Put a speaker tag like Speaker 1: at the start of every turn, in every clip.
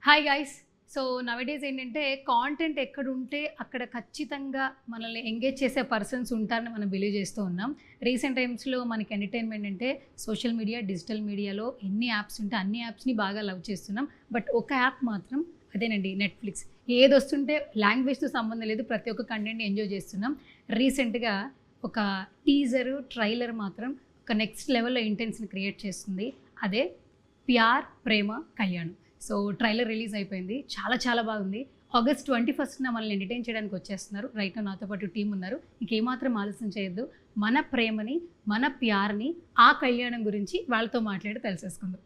Speaker 1: Hi guys. So నవడేస్ ఏంటంటే content ఎక్కడ ఉంటే అక్కడ ఖచ్చితంగా మనల్ని ఎంగేజ్ చేసే పర్సన్స్ ఉంటారని మనం బిలీవ్ చేస్తూ ఉన్నాం. రీసెంట్ టైమ్స్లో మనకి ఎంటర్టైన్మెంట్ అంటే సోషల్ మీడియా, డిజిటల్ మీడియాలో ఎన్ని యాప్స్ ఉంటే అన్ని యాప్స్ని బాగా లవ్ చేస్తున్నాం. బట్ ఒక యాప్ మాత్రం అదేనండి, నెట్ఫ్లిక్స్. ఏది వస్తుంటే లాంగ్వేజ్తో సంబంధం లేదు, ప్రతి ఒక్క కంటెంట్ని ఎంజాయ్ చేస్తున్నాం. రీసెంట్గా ఒక టీజరు, ట్రైలర్ మాత్రం ఒక నెక్స్ట్ లెవెల్లో ఇంటెన్స్ని క్రియేట్ చేస్తుంది. అదే ప్యార్ ప్రేమ కళ్యాణం. సో ట్రైలర్ రిలీజ్ అయిపోయింది, చాలా చాలా బాగుంది. August 21st మనల్ని ఎంటర్టైన్ చేయడానికి వచ్చేస్తున్నారు. రైట్ నాతో పాటు టీం ఉన్నారు. ఇంకేమాత్రం ఆలస్యం చేయొద్దు, మన ప్రేమని, మన ప్యార్ని, ఆ కళ్యాణం గురించి వాళ్ళతో మాట్లాడి తెలిసేసుకుందాం.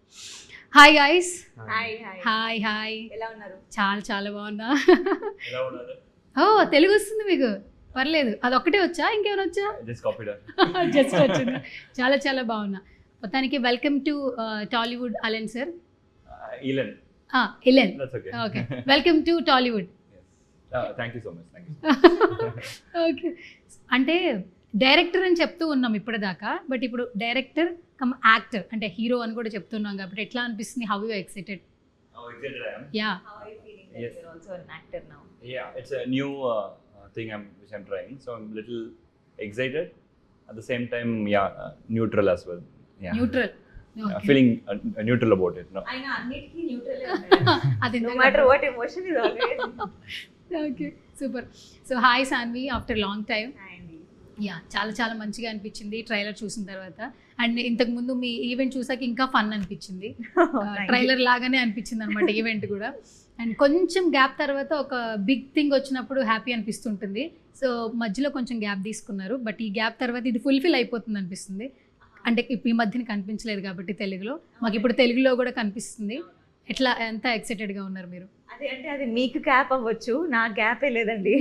Speaker 1: Hi guys. హాయ్ హాయ్,
Speaker 2: ఎలా ఉన్నారు?
Speaker 1: చాలా చాలా బాగున్నా. ఓ తెలుగు వస్తుంది మీకు? పర్లేదు, అదొక్కటే వచ్చా, ఇంకేమైనా వచ్చా? జస్ట్ వచ్చింది. చాలా చాలా బాగున్నా. మొత్తానికి welcome to Tollywood Elan sir. Elan. Okay, welcome to Tollywood.
Speaker 3: Thank you so much.
Speaker 1: Okay, అంటే డైరెక్టర్ అని చెప్తూ ఉన్నాం ఇప్పటిదాకా, బట్ ఇప్పుడు డైరెక్టర్ కమ్ యాక్టర్ అంటే హీరో అని కూడా చెప్తున్నాం కాబట్టి ఎట్లా అనిపిస్తుంది? How you excited? Yeah,
Speaker 2: How are you feeling that
Speaker 1: Yes.
Speaker 2: you're also an actor now?
Speaker 3: It's a new thing which I'm trying, so I'm a little excited. At the same time, neutral as well.
Speaker 1: Neutral.
Speaker 3: Feeling neutral about it. No.
Speaker 2: అయినా అన్నిటికీ neutral
Speaker 1: అది
Speaker 2: no matter what emotion is always.
Speaker 1: Okay, super. So hi Saanvi, after long time. Yeah, చాలా చాలా మంచిగా అనిపించింది trailer చూసిన తర్వాత. And ఇంతకు ముందు మీ ఈవెంట్ చూసాక ఇంకా ఫన్ అనిపించింది. ట్రైలర్ లాగానే అనిపించింది అనమాట ఈవెంట్ కూడా. అండ్ కొంచెం గ్యాప్ తర్వాత ఒక బిగ్ థింగ్ వచ్చినప్పుడు హ్యాపీ అనిపిస్తుంటుంది. సో మధ్యలో కొంచెం గ్యాప్ తీసుకున్నారు, బట్ ఈ గ్యాప్ తర్వాత ఇది ఫుల్ఫిల్ అయిపోతుంది అనిపిస్తుంది. అంటే ఈ మధ్యన కనిపించలేదు కాబట్టి తెలుగులో, మాకు ఇప్పుడు తెలుగులో కూడా కనిపిస్తుంది. ఎట్లా, ఎంత ఎక్సైటెడ్గా ఉన్నారు మీరు?
Speaker 2: అదే అంటే అది మీకు గ్యాప్ అవ్వచ్చు, నా గ్యాపే లేదండి.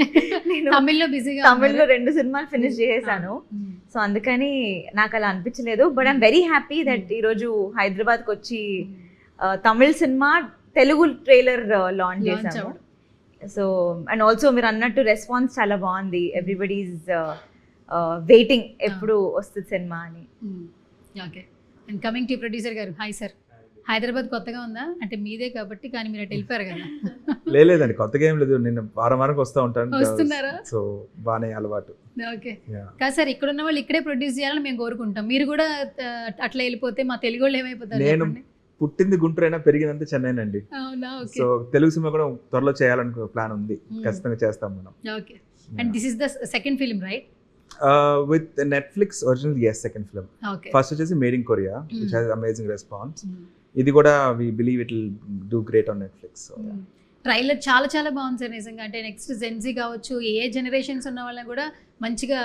Speaker 2: నేను
Speaker 1: తమిళ్లో బిజీగా,
Speaker 2: తమిళ్లో 2 సినిమాలు ఫినిష్ చేసేసాను. సో అందుకని నాకు అలా అనిపించలేదు. But I'm very happy that ఈరోజు హైదరాబాద్కి వచ్చి Tamil cinema Telugu trailer launch చేశాను. సో అండ్ ఆల్సో మీరు అన్నట్టు రెస్పాన్స్ చాలా బాగుంది. ఎవ్రీబడి ఈజ్ వెయిటింగ్ ఎప్పుడు వస్తుంది సినిమా అని.
Speaker 1: Okay, and coming to producer గారు, హాయ్ సార్. హైదరాబాద్ కొత్తగా ఉందా? అంటే మీదే కాబట్టి, కానీ మీరు అటు వెళ్ళిపోయారు కదా.
Speaker 4: లేదండి, కొత్తగా ఏం లేదు. నేను వారానికి వస్తూ ఉంటాను.
Speaker 1: వస్తున్నారా?
Speaker 4: సో బాగానే అలవాటు.
Speaker 1: ఓకే, కాదు సార్, ఇక్కడ ఉన్న వాళ్ళు ఇక్కడే ప్రొడ్యూస్ చేయాలని మేము కోరుకుంటాం. మీరు కూడా అట్లా వెళ్ళిపోతే మా తెలుగు వాళ్ళు ఏమైపోతారు?
Speaker 4: నేను పుట్టింది గుంటూరు అయినా పెరిగిందంతా చెన్నైనండి.
Speaker 1: అవునా? ఓకే.
Speaker 4: సో తెలుగు సినిమా కూడా త్వరలో చేయాలనుకో ప్లాన్ ఉంది. ఖచ్చితంగా చేస్తాం మనం.
Speaker 1: Okay, and this is the second film right?
Speaker 4: With Netflix original, yes, second film.
Speaker 1: Okay.
Speaker 4: First వచ్చేసి Made in Korea, which has amazing response. ఇది కూడా we believe it will do great on Netflix. So yeah.
Speaker 1: Trailer చాలా చాలా బాగుంది sir నిజంగా. అంటే next Gen Z కావచ్చు, ఏ generations ఉన్న వాళ్ళని కూడా మంచిగా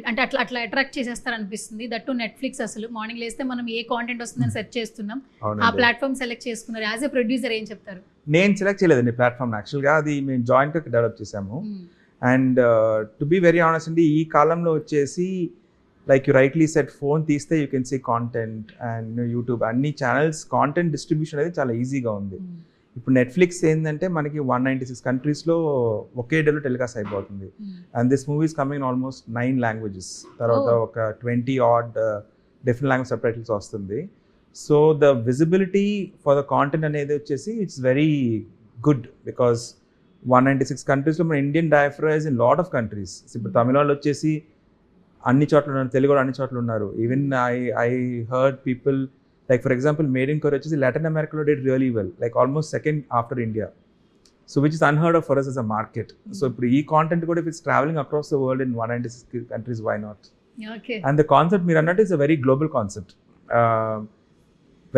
Speaker 1: అంటే అట్లా అట్రాక్ట్ చేసేస్తారు అనిపిస్తుంది. దట్టు నెట్ఫ్లిక్స్ అసలు మార్నింగ్ లేస్తే మనం ఏ కాంటెంట్ వస్తుందని సెర్చ్ చేస్తున్నాం, ఆ ప్లాట్ఫామ్ సెలెక్ట్ చేసుకున్నారు. యాజ్ ఏ ప్రొడ్యూసర్ ఏం చెప్తారు?
Speaker 4: నేను సెలెక్ట్ చేయలేదండి ప్లాట్ఫామ్, యాక్చువల్గా అది మేము జాయింట్గా డెవలప్ చేసాము. And to be very honest అండి, ఈ కాలంలో వచ్చేసి like you rightly said, phone తీస్తే you can see content and YouTube అన్ని ఛానల్స్ కాంటెంట్ డిస్ట్రిబ్యూషన్ అనేది చాలా ఈజీగా ఉంది. ఇప్పుడు నెట్ఫ్లిక్స్ ఏంటంటే మనకి 196 కంట్రీస్లో ఒకే డేలో టెలికాస్ట్ అయిపోతుంది. And this movies coming almost 9 languages, తర్వాత ఒక 20 odd డిఫరెంట్ లాంగ్వేజ్ సబ్టైటిల్స్ వస్తుంది. So the visibility for the content అనేది వచ్చేసి ఇట్స్ వెరీ గుడ్ బికాస్ 196 కంట్రీస్లో మన Indian diaspora in lot of countries. ఇప్పుడు తమిళ వాళ్ళు వచ్చేసి అన్ని చోట్ల ఉన్నారు, తెలుగు వాళ్ళు అన్ని చోట్ల ఉన్నారు. Even I heard people like for example made in Korea వచ్చేసి లాటిన్ అమెరికాలో did really well, like almost second after India. So which is unheard of for us as a market. So ఇప్పుడు ఈ కాంటెంట్ కూడా if it's travelling across the world in 196 countries, why not? And the concept మీరు అన్నట్టు is a very global concept,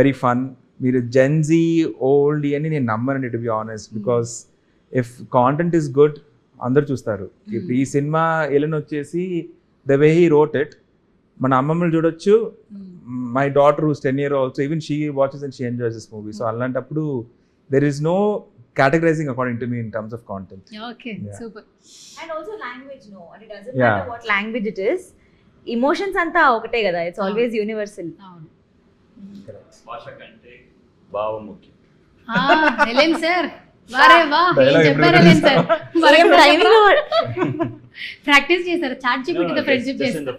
Speaker 4: very fun. మీరు Gen Z old అని నేను నమ్మనండి, to be honest, because if content is good అందరు చూస్తారు. ఇప్పుడు ఈ సినిమా ఎలన్ వచ్చేసి the way he wrote it, మన అమ్మమ్మలు చూడొచ్చు, my daughter who's 10 years also, even she watches and she enjoys this movie. So అలాంటప్పుడు there is no categorizing according to me in terms of content.
Speaker 1: Okay, yeah. Super.
Speaker 2: And also language, no, and it doesn't matter what language it is, emotions anta okate kada, it's always universal.
Speaker 4: Correct.
Speaker 3: భాష కంటే భావం ముఖ్యం.
Speaker 1: Ellen sir, వారే వా, ఏం చెప్పారు Ellen sir? Practice చేశారు, chat జీపీటీతో friendship చేశారు.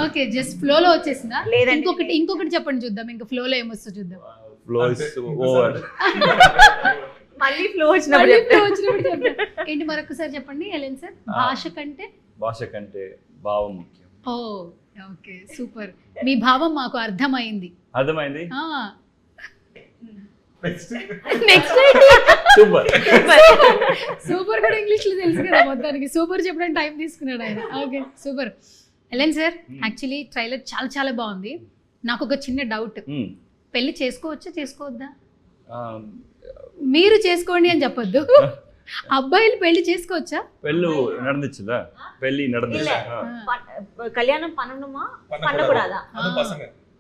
Speaker 1: ఓకే, జస్ట్ ఫ్లో లో వచ్చేసిందా? లేదంటే ఇంకొకటి చెప్పండి చూద్దాం, ఇంకా ఫ్లో లో ఏమొస్తుందో చూద్దాం.
Speaker 3: Flow is over.
Speaker 2: మళ్ళీ ఫ్లో వచ్చినప్పుడు చెప్తా.
Speaker 1: ఏంటి మరొకసారి చెప్పండి ఎలెన్ సార్. భాష కంటే
Speaker 3: భావం ముఖ్యం.
Speaker 1: ఓ ఓకే సూపర్. మీ భావం మాకు అర్థమైంది.
Speaker 3: అర్థమైంది.
Speaker 1: Next
Speaker 3: super.
Speaker 1: సూపర్ కూడా ఇంగ్లీష్ లో తెలుసు కదా మొత్తానికి. సూపర్ చెప్పడానికి టైం తీసుకున్నాడు ఆయన. Okay super. Ellen sir actually trailer చాలా చాలా బాగుంది. నాకు ఒక చిన్న డౌట్, పెళ్లి చేసుకోవచ్చా చేసుకోవద్దా? మీరు చేసుకోండి అని చెప్పొద్దు, అబ్బాయిలు పెళ్లి చేసుకోవచ్చా?
Speaker 3: పెళ్ళి நடந்துச்சுல, పెళ్లి நடந்துச்சு.
Speaker 2: కళ్యాణం పన్ననుమా பண்ணக்கூடாதா?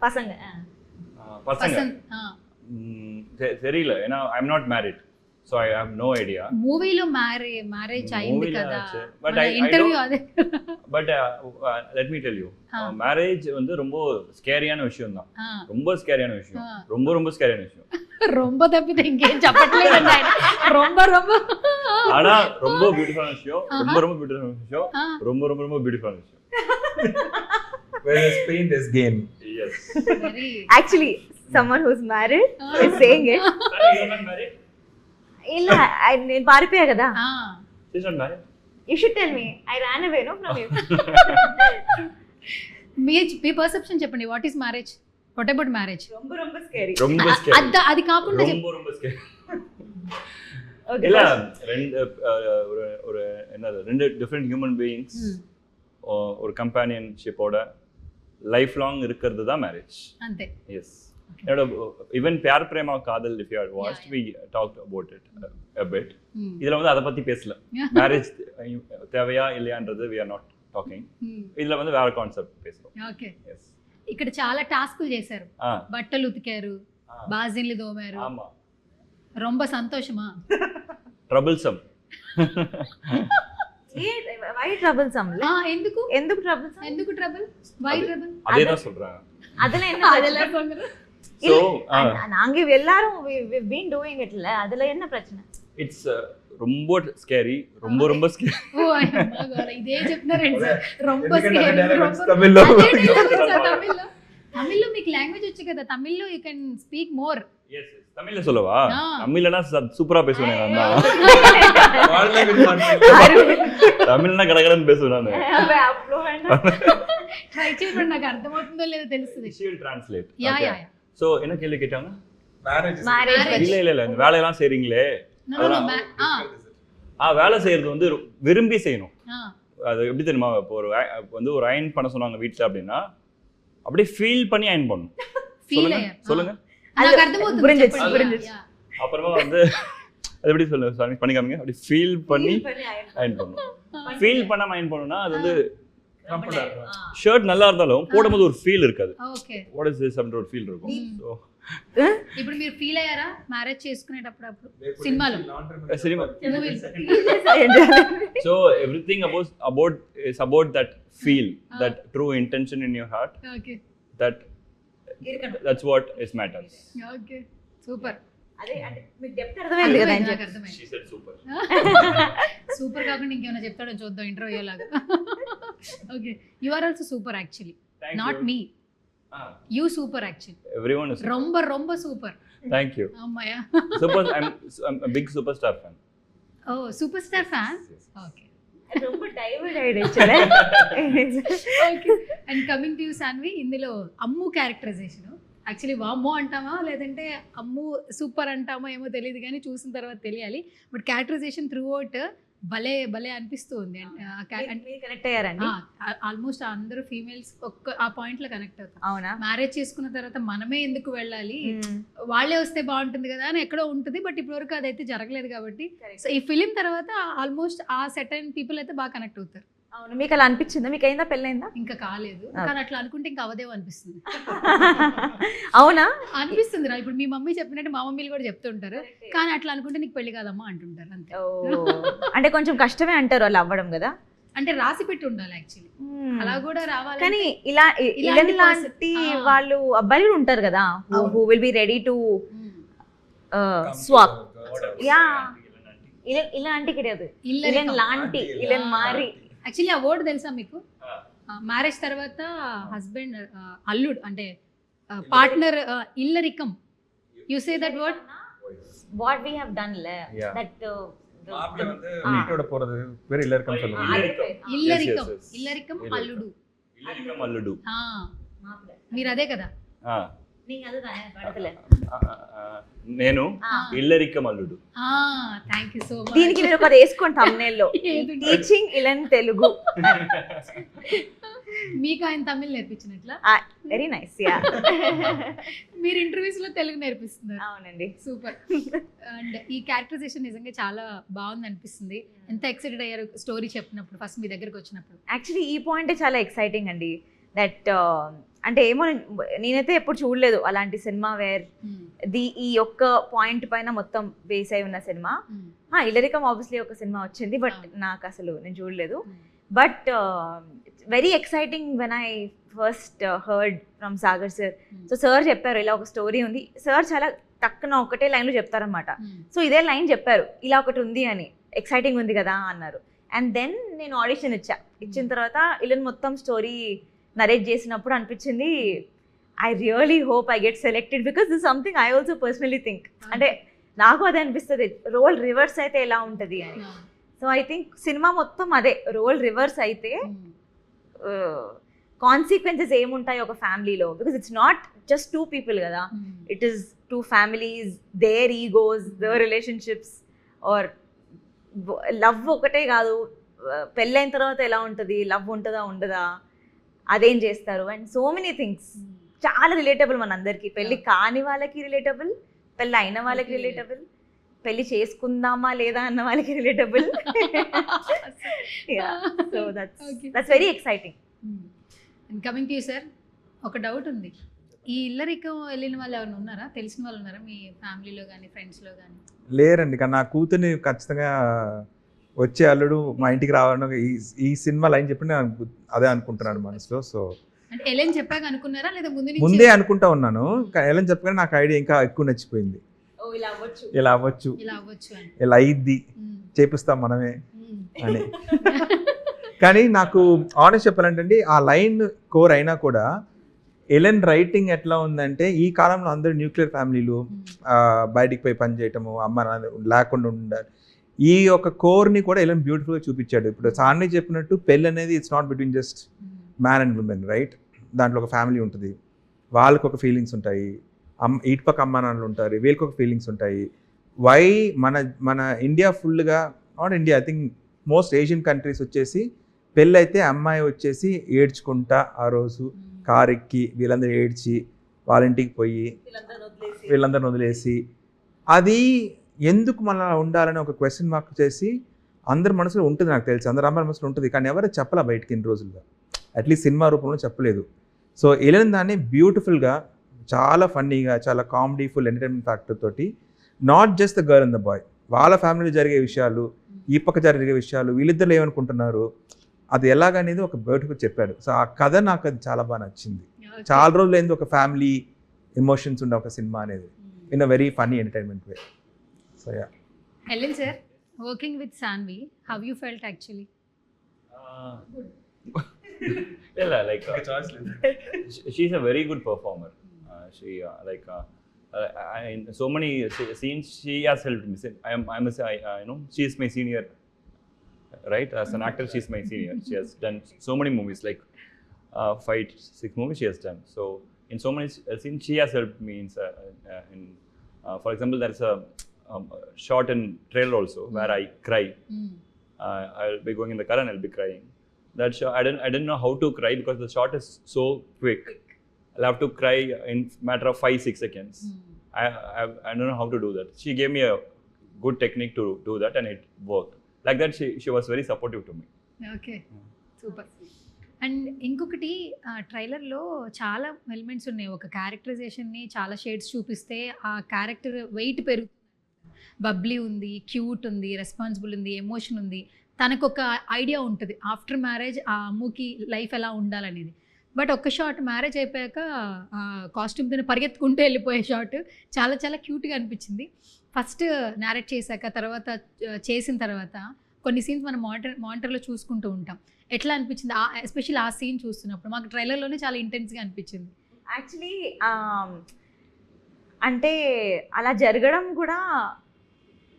Speaker 2: பசங்க
Speaker 3: தெரியல, ஏன்னா I am not married, so I have no idea.
Speaker 1: మూవీలో మ్యారేజ్ అయింది కదా,
Speaker 3: బట్
Speaker 1: ఇంటర్వ్యూ అదే.
Speaker 3: But let me tell you, marriage வந்து ரொம்ப ஸ்கேரியான விஷயம் தான். ரொம்ப ஸ்கேரியான விஷயம், ரொம்ப ரொம்ப ஸ்கேரியான விஷயம்.
Speaker 1: ரொம்ப தப்பிతే ఇంకేం చెప్పట్లేదండి ఆయన. ரொம்ப ரொம்ப
Speaker 3: ஆனா ரொம்ப பியூட்டிஃபுல்லான விஷயம், ரொம்ப ரொம்ப பியூட்டிஃபுல்லான விஷயம், ரொம்ப ரொம்ப ரொம்ப பியூட்டிஃபுல்லான விஷயம்.
Speaker 4: Where there's pain there's gain.
Speaker 3: Yes.
Speaker 2: Actually someone who's married is saying it.
Speaker 3: You are not married?
Speaker 2: ಇಲ್ಲ నేను పారిపోయా కదా.
Speaker 3: She's not married.
Speaker 2: You should tell me. I ran away no from you.
Speaker 1: మీ పర్సెప్షన్ చెప్పండి. What is marriage? What about marriage?
Speaker 2: ரொம்ப ரொம்ப scary.
Speaker 3: ரொம்ப scary.
Speaker 1: అది కాకుండా
Speaker 3: ரொம்ப ரொம்ப scary.
Speaker 2: Okay.
Speaker 3: இல்ல ஒரு என்னது ரெண்டு டிஃபரெண்ட் ஹியூமன் பீயிங்ஸ் ஒரு கம்பானியன்ஷிப்போட லைஃப் லாங் இருக்கிறது தான் மேரேஜ்.
Speaker 1: అంతే.
Speaker 3: எஸ். ஈவன் प्यार प्रेमा कादल if you had watched, we talked about it a bit. இதுல வந்து அத பத்தி பேசல. மேரேஜ் தேவையா இல்லையான்றது we are not talking. இதுல வந்து வேற கான்செப்ட் பேசுறோம்.
Speaker 1: ఓకే.
Speaker 3: yes.
Speaker 1: ఇక్కడ చాలా టాస్కులు చేశారు. బట్టలు ఉతికారు, బాజిన్లు దోమారు.
Speaker 3: ஆமா.
Speaker 1: ரொம்ப సంతోషమా?
Speaker 3: troublesome.
Speaker 2: why troublesome?
Speaker 1: ఎందుకు
Speaker 2: ఎందుకు troublesome?
Speaker 1: ఎందుకు ట్రబుల్? why trouble?
Speaker 3: அதே தான் சொல்றேன்.
Speaker 2: அதுல என்ன
Speaker 1: அதெல்லாம் சொல்றேன்.
Speaker 3: so
Speaker 2: நாங்க எல்லாரும் we've been doing it ல, அதுல என்ன பிரச்சனை?
Speaker 3: it's ரொம்ப scary, ரொம்ப ரொம்ப scary.
Speaker 1: ఓ అయ్యో ఇదే చెప్తున్నారండి సార్. ரொம்ப స్కేరీ.
Speaker 4: తమిళ్లో
Speaker 1: తమిళ్లో మీకు లాంగ్వేజ్ వచ్చు కదా, తమిళ్లో you can speak more.
Speaker 3: yes yes. தமிழ்ல சொல்லவா? தமிழ்லனா சூப்பரா பேசுவேன் நான். தமிழ்னா கடகடன்னு பேசுவேன் நான்.
Speaker 1: ట్రై చేయండి, నాకు అర్థమవుతుందో లేదో తెలుస్తుంది.
Speaker 3: she will translate.
Speaker 1: Yeah yeah.
Speaker 3: so என்ன கேள்வி கேட்டாங்க?
Speaker 2: marriage
Speaker 3: இல்ல இந்த வேலையெல்லாம் செய்றீங்களே, வேலை செய்யறது வந்து விரும்பி செய்யணும். அது எப்படி தெரியுமா, இப்போ வந்து ஒரு அயன் பண்ண சொன்னாங்க வீட்ல அப்படின்னா அப்படியே ஃபீல் பண்ணி அயன் பண்ணணும். சொல்லுங்க.
Speaker 1: నాకు అర్థమవుతుంది.
Speaker 2: புரிஞ்சிச்சு.
Speaker 3: அப்புறமா வந்து அது எப்படி சொல்லுங்க, பண்ணிக்காமீங்க. அப்படி ஃபீல் பண்ணி அயன் பண்ணணும். ஃபீல் பண்ணாம அயன் பண்ணணும்னா அது வந்து ஷர்ட் நல்லா இருந்தாலும் போடும்போது ஒரு ஃபீல் இருக்காது.
Speaker 1: ఓకే.
Speaker 3: వాట్ ఇస్ దిస్ அப்படின்ற ஒரு ஃபீல் இருக்கும். సో
Speaker 1: ఇప్పుడు మీరు ఫీల్ అయ్యారా మ్యారేజ్ చేసుకునేటప్పుడు? అప్పుడు సినిమాలో
Speaker 3: cinema
Speaker 1: movies.
Speaker 3: so everything about that feel, that true intention in your heart,
Speaker 1: okay.
Speaker 3: that's what is matters.
Speaker 1: Okay super.
Speaker 2: అదే అంటే మీకు డెప్త్ అర్థమైంది కదా.
Speaker 1: నాకు అర్థమైంది.
Speaker 3: she said super.
Speaker 1: సూపర్ కాకుండా ఇంకేమైనా చెప్తాడో చూద్దాం ఇంటర్వ్యూ లాగా. Okay. You are also super actually, not me. You super actually.
Speaker 3: everyone is
Speaker 1: ரொம்ப ரொம்ப సూపర్.
Speaker 3: thank you.
Speaker 1: అమ్మయ్య.
Speaker 3: super. I'm a big superstar fan.
Speaker 1: Oh superstar fan. Okay.
Speaker 2: ரொம்ப divert అయ్యాడు.
Speaker 1: Okay. And coming to you Saanvi, ఇందులో అమ్ము characterisation actually వామ్మో అంటామా లేదంటే అమ్ము సూపర్ అంటామా ఏమో తెలియదు, కానీ చూసిన తర్వాత తెలియాలి. బట్ క్యారెక్టరైజేషన్ త్రూ అవుట్ భలే భలే అనిపిస్తూ ఉంది.
Speaker 2: కనెక్ట్ అయ్యారండి.
Speaker 1: ఆల్మోస్ట్ అందరూ ఫీమేల్స్ ఆ పాయింట్ లో కనెక్ట్ అవుతారు.
Speaker 2: అవునా?
Speaker 1: మ్యారేజ్ చేసుకున్న తర్వాత మనమే ఎందుకు వెళ్ళాలి, వాళ్ళే వస్తే బాగుంటుంది కదా అని ఎక్కడో ఉంటుంది. బట్ ఇప్పటివరకు అదైతే జరగలేదు కాబట్టి సో ఈ ఫిలిం తర్వాత ఆల్మోస్ట్ ఆ సెట్ అయిన పీపుల్ అయితే బాగా కనెక్ట్ అవుతారు.
Speaker 2: అవును. మీకు అలా అనిపించిందా? మీకు అయిందా పెళ్ళైందా?
Speaker 1: ఇంకా కాలేదు, కానీ అట్లా అనుకుంటే ఇంకా అవదేమో అనిపిస్తుంది.
Speaker 2: అవునా?
Speaker 1: అనిపిస్తుంది రా. ఇప్పుడు మీ మమ్మీ చెప్పినట్టు మా మమ్మీలు కూడా చెప్తుంటారు, కానీ అట్లా అనుకుంటే నీకు పెళ్లి కాదమ్మా అంటుంటారు అంతే.
Speaker 2: అంటే కొంచెం కష్టమే అంటారు అలా అవ్వడం కదా.
Speaker 1: అంటే రాసి పెట్టి ఉండాలి యాక్చువల్లీ, అలా కూడా రావాలి.
Speaker 2: కానీ ఇలాంటి వాళ్ళు అబ్బాయిలు ఉంటారు కదా, who will be ready to swap. Yeah ఇలాంటి కిడదు ఇలన్ లాంటి ఇలన్ మారి.
Speaker 1: యాక్చువల్లీ ఆ వర్డ్ తెలుసా మీకు? మ్యారేజ్ తర్వాత హస్బెండ్ అల్లుడు అంటే పార్ట్నర్ ఇల్లరికం. You say that word
Speaker 2: what we have done
Speaker 4: Yeah.
Speaker 2: that
Speaker 4: வீட்டோட போறது பேர் இல்லறக்கம் சொல்லுவாங்க.
Speaker 1: ఇల్లరికం
Speaker 3: yes.
Speaker 1: ఇల్లరికం అల్లుడు
Speaker 3: ఇల్లరికం అల్లుడు.
Speaker 1: ఆ, మీరు అదే కదా.
Speaker 3: ఆ,
Speaker 2: நீங்க அதுதானே படத்துல
Speaker 3: నేను ఇల్లరికం అల్లుడు.
Speaker 1: Thank you so much.
Speaker 2: దీనికి నేను ఒకటి వేసుకోండి thumbnail లో టీచింగ్ ఇలన్ తెలుగు.
Speaker 1: మీకు ఆయన తమిళ్ నేర్పించినట్లా?
Speaker 2: Very nice. యా
Speaker 1: మీరు ఇంటర్వ్యూస్ లో తెలుగు నేర్పిస్తున్నారు.
Speaker 2: అవునండి.
Speaker 1: సూపర్. అండ్ ఈ క్యారెక్టరైజేషన్ నిజంగా చాలా బాగుంది అనిపిస్తుంది. ఎంత ఎక్సైటెడ్ అయ్యారు స్టోరీ చెప్పినప్పుడు, ఫస్ట్ మీ దగ్గరకు వచ్చినప్పుడు?
Speaker 2: యాక్చువల్లీ ఈ పాయింటే చాలా ఎక్సైటింగ్ అండి. దట్ అంటే ఏమో నేనైతే ఎప్పుడు చూడలేదు అలాంటి సినిమా వేర్ ఈ ఒక్క పాయింట్ పైన మొత్తం బేస్ అయి ఉన్న సినిమా. ఇల్లరికం ఆబ్వియస్లీ ఒక సినిమా వచ్చింది, బట్ నాకు అసలు నేను చూడలేదు. But very exciting when I first heard from Sagar sir. So sir చెప్పారు ఇలా ఒక స్టోరీ ఉంది. సార్ చాలా టక్కున ఒకటే లైన్లో చెప్తారనమాట. సో ఇదే లైన్ చెప్పారు, ఇలా ఒకటి ఉంది అని, ఎక్సైటింగ్ ఉంది కదా అన్నారు. అండ్ దెన్ నేను ఆడిషన్ ఇచ్చిన తర్వాత ఇలన్ మొత్తం స్టోరీ నరేట్ చేసినప్పుడు అనిపించింది, I really hope I get selected because this something I also personally think. అంటే నాకు అదే అనిపిస్తుంది, రోల్ రివర్స్ అయితే ఎలా ఉంటుంది అని. సో ఐ థింక్ సినిమా మొత్తం అదే, రోల్ రివర్స్ అయితే కాన్సిక్వెన్సెస్ ఏముంటాయి ఒక ఫ్యామిలీలో. Because it's not just two people కదా, it is two families, their egos, their relationships, or love ఒకటే కాదు, పెళ్ళైన తర్వాత ఎలా ఉంటుంది, లవ్ ఉంటుందా ఉండదా, అదేం చేస్తారు, అండ్ సో మెనీ థింగ్స్. చాలా రిలేటబుల్ మనందరికీ. పెళ్ళి కాని వాళ్ళకి రిలేటబుల్, పెళ్ళి అయిన వాళ్ళకి రిలేటబుల్, పెళ్లి చేసుకుందామా లేదా అన్న వాళ్ళకి relatable. So that's very exciting.
Speaker 1: Coming to you sir, ఒక డౌట్ ఉంది. ఈ ఇల్లరికం వెళ్ళిన వాళ్ళు ఎవరైనా ఉన్నారా, తెలిసిన వాళ్ళు ఉన్నారా మీ ఫ్యామిలీలో కానీ ఫ్రెండ్స్లో కానీ?
Speaker 4: లేరండి, కానీ నా కూతుర్ని ఖచ్చితంగా వచ్చే అల్లుడు మా ఇంటికి రావాలని ఈ సినిమా లైన్ చెప్పి నేను అదే అనుకుంటున్నాను మనసులో. సో
Speaker 1: అంటే ఎలెన్ చెప్పాక అనుకున్నారా లేదా
Speaker 4: ముందే అనుకుంటా ఉన్నాను, ఎలెన్ చెప్పగానే నాకు ఐడియా ఇంకా ఎక్కువ నచ్చిపోయింది. ఇలా అవ్వచ్చు అని, ఇలా అయ్యిద్ది, చేపిస్తాం మనమే అని. కానీ నాకు ఆనెస్ట్ చెప్పాలంటే ఆ లైన్ కోర్ అయినా కూడా ఎలెన్ రైటింగ్ ఎట్లా ఉందంటే, ఈ కాలంలో అందరూ న్యూక్లియర్ ఫ్యామిలీలు, బయటికి పోయి పని చేయటము, అమ్మ లేకుండా ఉండాలి, ఈ ఒక కోర్ని కూడా ఎలెన్ బ్యూటిఫుల్గా చూపించాడు. ఇప్పుడు సాన్ని చెప్పినట్టు పెళ్ళి అనేది it's not between just man and women, right? దాంట్లో ఒక ఫ్యామిలీ ఉంటుంది, వాళ్ళకి ఒక ఫీలింగ్స్ ఉంటాయి, ఇటుపక్క అమ్మ నాన్నలు ఉంటారు, వీళ్ళకి ఒక ఫీలింగ్స్ ఉంటాయి. వై మన ఇండియా ఫుల్గా, not India, I think most Asian countries వచ్చేసి పెళ్ళి అయితే అమ్మాయి వచ్చేసి ఏడ్చుకుంటా ఆ రోజు కార్ ఎక్కి వీళ్ళందరూ ఏడ్చి వాళ్ళ ఇంటికి పోయి వీళ్ళందరిని వదిలేసి, అది ఎందుకు మన ఉండాలని ఒక క్వశ్చన్ మార్క్ చేసి అందరి మనసులో ఉంటుంది. నాకు తెలిసి అందరి అమ్మాయి మనసులో ఉంటుంది, కానీ ఎవరు చెప్పలా బయటికి ఇన్ని రోజులుగా, అట్లీస్ట్ సినిమా రూపంలో చెప్పలేదు. సో ఎలిన్ దాన్ని బ్యూటిఫుల్గా, చాలా ఫన్నీగా, చాలా కామెడీ, ఫుల్ ఎంటర్టైన్మెంట్ ఫ్యాక్టర్ తోటి, not just the girl and the boy, వాళ్ళ ఫ్యామిలీలో జరిగే విషయాలు, ఈ పక్క జరిగే విషయాలు, వీళ్ళిద్దరు ఏమనుకుంటున్నారు, అది ఎలాగనేది ఒక బ్యూటిఫుల్ చెప్పాడు. సో ఆ కథ నాకు అది చాలా బాగా నచ్చింది. చాలా రోజులు అయింది ఒక ఫ్యామిలీ ఎమోషన్స్ ఉండే ఒక సినిమా అనేది, in a very funny entertainment way. So yeah.
Speaker 1: Elan sir, working with Saanvi, how you felt actually?
Speaker 3: Well, like she's a very good performer. She in so many scenes she has helped me. I must say, she is my senior, right? As an actor, she is my senior. She has done so many movies, like 5-6 movies she has done. So in so many scenes she has helped me. For example, there is a shot in trailer also where I cry. I'll be going in the car and I'll be crying. That shot, I didn't know how to cry because the shot is so quick. I'll have to cry in matter of 5-6 seconds. I don't know how to do that. She gave me a good technique to do that and it worked. Like that, she was very supportive to me.
Speaker 1: Okay, super. And ఇంకొకటి, ట్రైలర్లో చాలా elements ఉన్నాయి. ఒక క్యారెక్టరైజేషన్ని చాలా shades చూపిస్తే ఆ character wait పెరుగుతుంది. బబ్లీ ఉంది, క్యూట్ ఉంది, రెస్పాన్సిబుల్ ఉంది, ఎమోషన్ ఉంది. తనకు ఒక ఐడియా ఉంటుంది ఆఫ్టర్ మ్యారేజ్ ఆ అమ్ముకి లైఫ్ ఎలా ఉండాలనేది. బట్ ఒక్క షాట్ మ్యారేజ్ అయిపోయాక కాస్ట్యూమ్ తిని పరిగెత్తుకుంటూ వెళ్ళిపోయే షాట్ చాలా చాలా క్యూట్గా అనిపించింది. ఫస్ట్ నేరేట్ చేశాక, తర్వాత చేసిన తర్వాత కొన్ని సీన్స్ మనం మానిటర్లో చూసుకుంటూ ఉంటాం. ఎట్లా అనిపించింది ఎస్పెషల్లీ ఆ సీన్ చూస్తున్నప్పుడు? మాకు ట్రైలర్లోనే చాలా ఇంటెన్స్గా అనిపించింది.
Speaker 2: యాక్చువల్లీ అంటే అలా జరగడం కూడా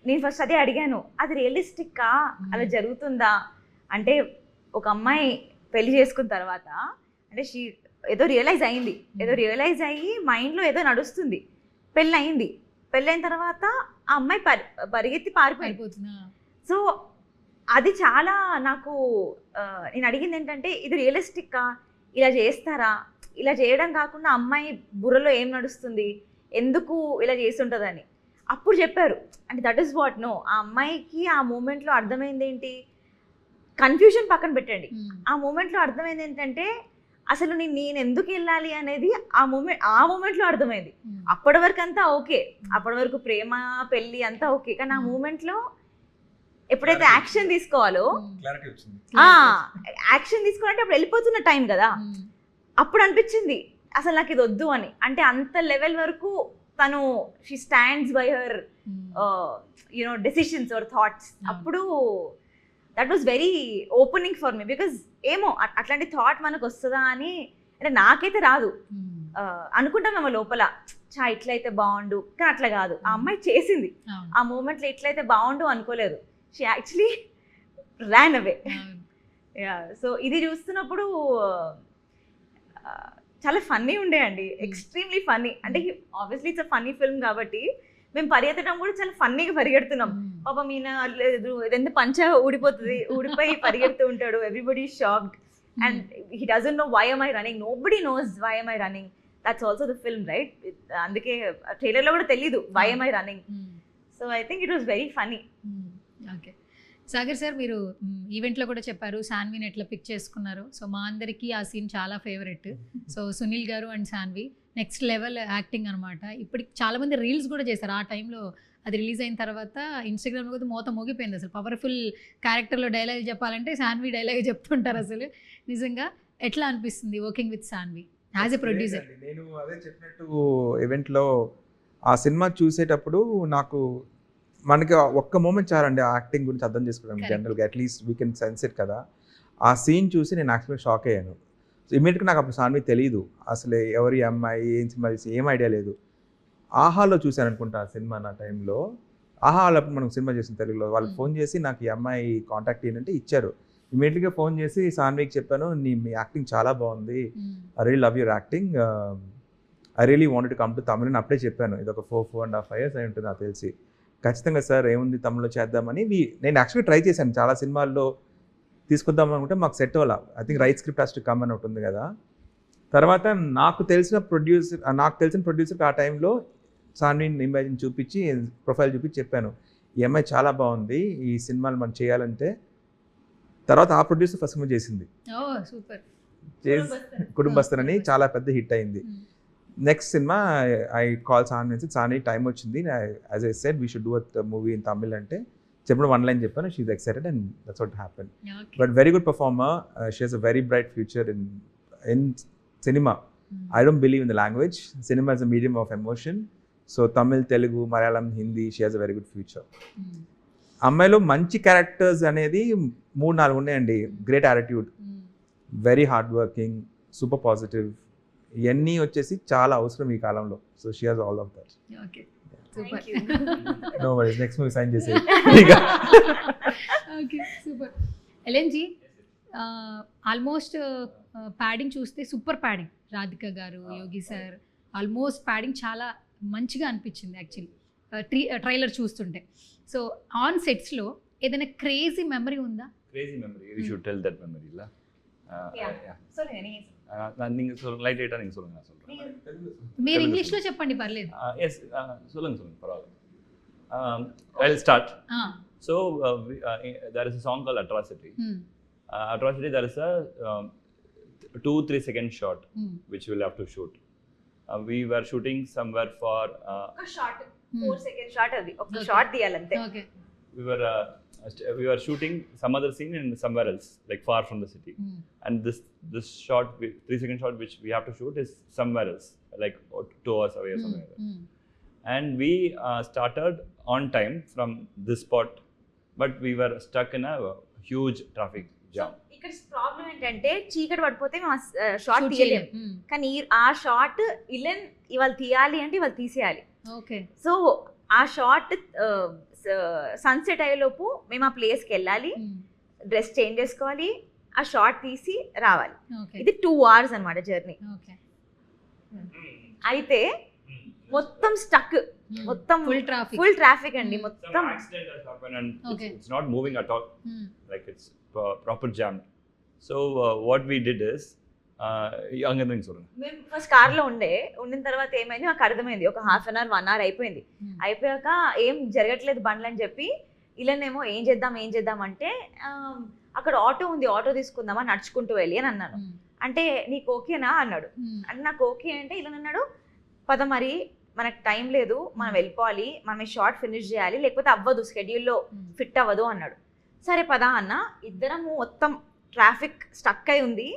Speaker 2: నేను ఫస్ట్ అదే అడిగాను, అది రియలిస్టిక్కా, అలా జరుగుతుందా అంటే ఒక అమ్మాయి పెళ్లి చేసుకున్న తర్వాత అంటే ఏదో రియలైజ్ అయ్యి మైండ్లో ఏదో నడుస్తుంది, పెళ్ళైన తర్వాత ఆ అమ్మాయి పరిగెత్తి పారిపోయింది. సో అది చాలా నాకు నేను అడిగింది ఏంటంటే ఇది రియలిస్టిక్కా, ఇలా చేస్తారా, ఇలా చేయడం కాకుండా అమ్మాయి బుర్రలో ఏం నడుస్తుంది, ఎందుకు ఇలా చేస్తుంటుందని. అప్పుడు చెప్పారు అంటే దట్ ఈస్ వాట్ నో, ఆ అమ్మాయికి ఆ మూమెంట్లో అర్థమైంది ఏంటి, కన్ఫ్యూజన్ పక్కన పెట్టండి, ఆ మూమెంట్లో అర్థమైంది ఏంటంటే అసలు నేను ఎందుకు వెళ్ళాలి అనేది ఆ మూమెంట్లో అర్థమైంది. అప్పటి వరకు అంతా ఓకే, అప్పటి వరకు ప్రేమ పెళ్ళి అంతా ఓకే, కానీ ఆ మూమెంట్లో ఎప్పుడైతే యాక్షన్ తీసుకోవాలో యాక్షన్ తీసుకోవాలంటే అప్పుడు వెళ్ళిపోతున్న టైం కదా, అప్పుడు అనిపించింది అసలు నాకు ఇది వద్దు అని. అంటే అంత లెవెల్ వరకు తను she stands by her you know decisions or thoughts. అప్పుడు that was very opening for me, because ఏమో అట్లాంటి థాట్ మనకు వస్తుందా అని అంటే నాకైతే రాదు. అనుకుంటాం మేము లోపల ఇట్లయితే బాగుండు, కానీ అట్లా కాదు. ఆ అమ్మాయి చేసింది, ఆ మూమెంట్లో ఇట్లయితే బాగుండు అనుకోలేదు, she actually Ryan away. So ఇది చూస్తున్నప్పుడు చాలా ఫన్నీ ఉండేయండి, ఎక్స్ట్రీమ్లీ ఫన్నీ. అంటే obviously it's a funny film కాబట్టి మేము పరిగెత్తడం కూడా చాలా ఫన్నీగా పరిగెడుతున్నాం. పాపం ఈయన ఇదంతా పంచ ఊడిపోయి పరిగెడుతూ ఉంటాడు, everybody shocked and he doesn't know why am I running, nobody knows why am I running, that's also the film, right? అందుకే ట్రైలర్లో కూడా తెలీదు why am I running. So I think it was very funny.
Speaker 1: Okay Sagar sir, మీరు ఈవెంట్లో కూడా చెప్పారు సాన్విని ఎట్లా pick చేసుకున్నారు. సో మా అందరికీ ఆ సీన్ చాలా ఫేవరెట్. సో సునీల్ గారు and Saanvi next level acting అనమాట. ఇప్పటికి చాలామంది రీల్స్ కూడా చేశారు. ఆ టైంలో అది రిలీజ్ అయిన తర్వాత ఇన్స్టాగ్రామ్లో కూడా మోత మోగిపోయింది. అసలు పవర్ఫుల్ క్యారెక్టర్లో డైలాగ్ చెప్పాలంటే సాన్వి డైలాగ్ చెప్తుంటారు. అసలు నిజంగా ఎట్లా అనిపిస్తుంది working with Saanvi as a producer?
Speaker 4: నేను అదే చెప్పినట్టు ఈవెంట్లో ఆ సినిమా చూసేటప్పుడు నాకు మనకి ఒక్క మూమెంట్ చాలండి ఆ యాక్టింగ్ గురించి అర్థం చేసుకోవడం. జనరల్గా at least we can sense it కదా. ఆ సీన్ చూసి నేను యాక్చువల్గా షాక్ అయ్యాను. సో ఇమీడియట్గా నాకు అప్పుడు సాన్వి తెలియదు, అసలు ఎవరి అమ్మాయి ఏం సినిమా తీసి ఏం ఐడియా లేదు. ఆహాలో చూశాను అనుకుంటా ఆ సినిమా. నా టైంలో ఆహాలో మనం సినిమా చేసిన తెలుగులో వాళ్ళకి ఫోన్ చేసి నాకు ఈ అమ్మాయి కాంటాక్ట్ ఏంటంటే ఇచ్చారు. ఇమీడియట్గా ఫోన్ చేసి సాన్వికి చెప్పాను, మీ యాక్టింగ్ చాలా బాగుంది, I really love your acting, I really wanted to come to Tamil అని అప్పుడే చెప్పాను. ఇది ఒక 4.5 years అయి ఉంటుంది నాకు తెలిసి. ఖచ్చితంగా సార్ ఏముంది తమిళ్లో చేద్దామని నేను యాక్చువల్లీ ట్రై చేశాను, చాలా సినిమాల్లో తీసుకొద్దాం అనుకుంటే మాకు సెట్ అవ్వాల. I think right script has to come అని ఉంటుంది కదా. తర్వాత నాకు తెలిసిన ప్రొడ్యూసర్కి ఆ టైంలో సాన్విని ఇమేజ్ చూపించి ప్రొఫైల్ చూపించి చెప్పాను, ఈ అమ్మాయి చాలా బాగుంది, ఈ సినిమాలు మనం చేయాలంటే. తర్వాత ఆ ప్రొడ్యూసర్ ఫస్ట్ సినిమా చేసింది, కుటుంబస్తన్ అని, చాలా పెద్ద హిట్ అయింది. Next cinema I call Saanvi time వచ్చింది, as I said we should do a movie in Tamil అంటే చెప్పిన 1 line చెప్పాను. She is excited and that's what happen. But very good performer, she has a very bright future in cinema. I don't believe in the language, cinema is a medium of emotion. So Tamil, Telugu, Malayalam, Hindi, she has a very good future. అమ్మాయిలో మంచి characters అనేది 3-4 ఉన్నాయండి. Great attitude, very hard working, super positive, ఇవన్నీ వచ్చేసి చాలా అవసరం ఈ కాలంలో. So she has all of that.
Speaker 1: Okay super.
Speaker 4: No worries, next movie sign చేసేయి.
Speaker 1: Okay super. ఎల్ఎన్జీ ఆల్మోస్ట్ ప్యాడింగ్ చూస్తే super pairing, Radhika garu, Yogi sir, almost pairing చాలా మంచిగా అనిపించింది యాక్చువల్లీ ట్రైలర్ చూస్తుంటే. సో ఆన్ సెట్స్లో ఏదైనా క్రేజీ మెమరీ ఉందా?
Speaker 3: Crazy memory, you should tell that memory లా.
Speaker 1: మీరు ఇంగ్లీష్లో చెప్పండి పర్లేదు.
Speaker 3: சொல்லுங்க பரவாயில்ல. I'll start. So there is a song called Atrocity. Atrocity, there is a 2-3 second shot which we'll have to shoot. We were shooting somewhere for
Speaker 2: a shot 4 second shot adi oka shot diyalante. Okay.
Speaker 3: We were shooting some other scene in somewhere else, like far from the city. And this shot, 3 second shot which we have to shoot is somewhere else, like 2 hours away or something like that. And we started on time from this spot, but we were stuck in a huge traffic jam.
Speaker 2: ఇక్కడ problem ఏంటంటే చీకటి పడిపోతే మేము short తీయలేం, కానీ ఆ short Elon ఇవాళ తీయాలి అంటే ఇవాళ తీసేయాలి.
Speaker 1: ఓకే.
Speaker 2: సో ఆ షార్ట్ సన్సెట్ అయ్యేలోపు మేము ఆ ప్లేస్కి వెళ్ళాలి, డ్రెస్ చేంజ్ చేసుకోవాలి, ఆ షార్ట్ తీసి రావాలి. ఇది 2 hours అన్నమాట జర్నీ. అయితే మొత్తం స్టక్, మొత్తం ఫుల్ ట్రాఫిక్ అండి, మొత్తం
Speaker 3: Accident has happened and it's not moving at all. Like it's proper jammed. So what we did is అంగందని చూడండి,
Speaker 2: మేము ఫస్ట్ కార్లో ఉండిన తర్వాత ఏమైంది మాకు అర్థమైంది, ఒక 1/2 hour 1 hour అయిపోయింది. అయిపోయాక ఏం జరగట్లేదు బండ్లు అని చెప్పి ఇలానేమో ఏం చేద్దాం అంటే అక్కడ ఆటో ఉంది, ఆటో తీసుకుందామా నడుచుకుంటూ వెళ్ళి అని అన్నాను. అంటే నీకు ఓకేనా అన్నాడు. అంటే నాకు ఓకే అంటే ఇలా అన్నాడు, పద మరి మనకు టైం లేదు, మనం వెళ్ళిపోవాలి, మనం ఈ షార్ట్ ఫినిష్ చేయాలి, లేకపోతే అవ్వదు, స్కెడ్యూల్లో ఫిట్ అవ్వదు అన్నాడు. సరే పదా అన్న, ఇద్దరము మొత్తం ట్రాఫిక్ స్టక్ అయి ఉంది,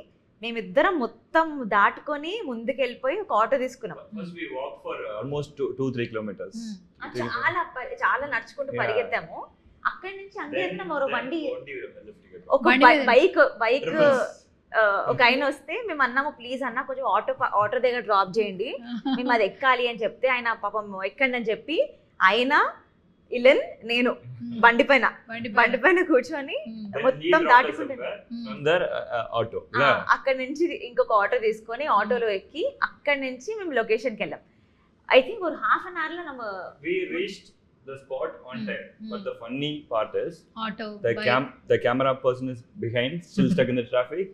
Speaker 2: మేమిద్దరం మొత్తం దాటుకొని ముందుకు వెళ్ళిపోయి ఒక ఆటో తీసుకున్నాం. చాలా నడుచుకుంటూ పరిగెత్తాము. అక్కడి నుంచి అంతే మరో బండి, ఒక బైక్ ఒక ఆయన వస్తే మేము అన్నాము ప్లీజ్ అన్న కొంచెం ఆటో దగ్గర డ్రాప్ చేయండి, మేము అది ఎక్కాలి అని చెప్తే ఆయన పాపం ఎక్కండి అని చెప్పి ఆయన ఇలన్ నేను బండి పైన కూర్చొని మొత్తం దాటుకుంటే అక్కడి నుంచి ఇంకొక ఆటో తీసుకొని ఆటోలో ఎక్కి అక్కడి నుంచి మేము లొకేషన్కి వెళ్ళాం. ఐ థింక్ ఒక 1/2 hour లో நம்ம
Speaker 3: the spot on time. But the funny part is the camera person is behind, still stuck in the traffic.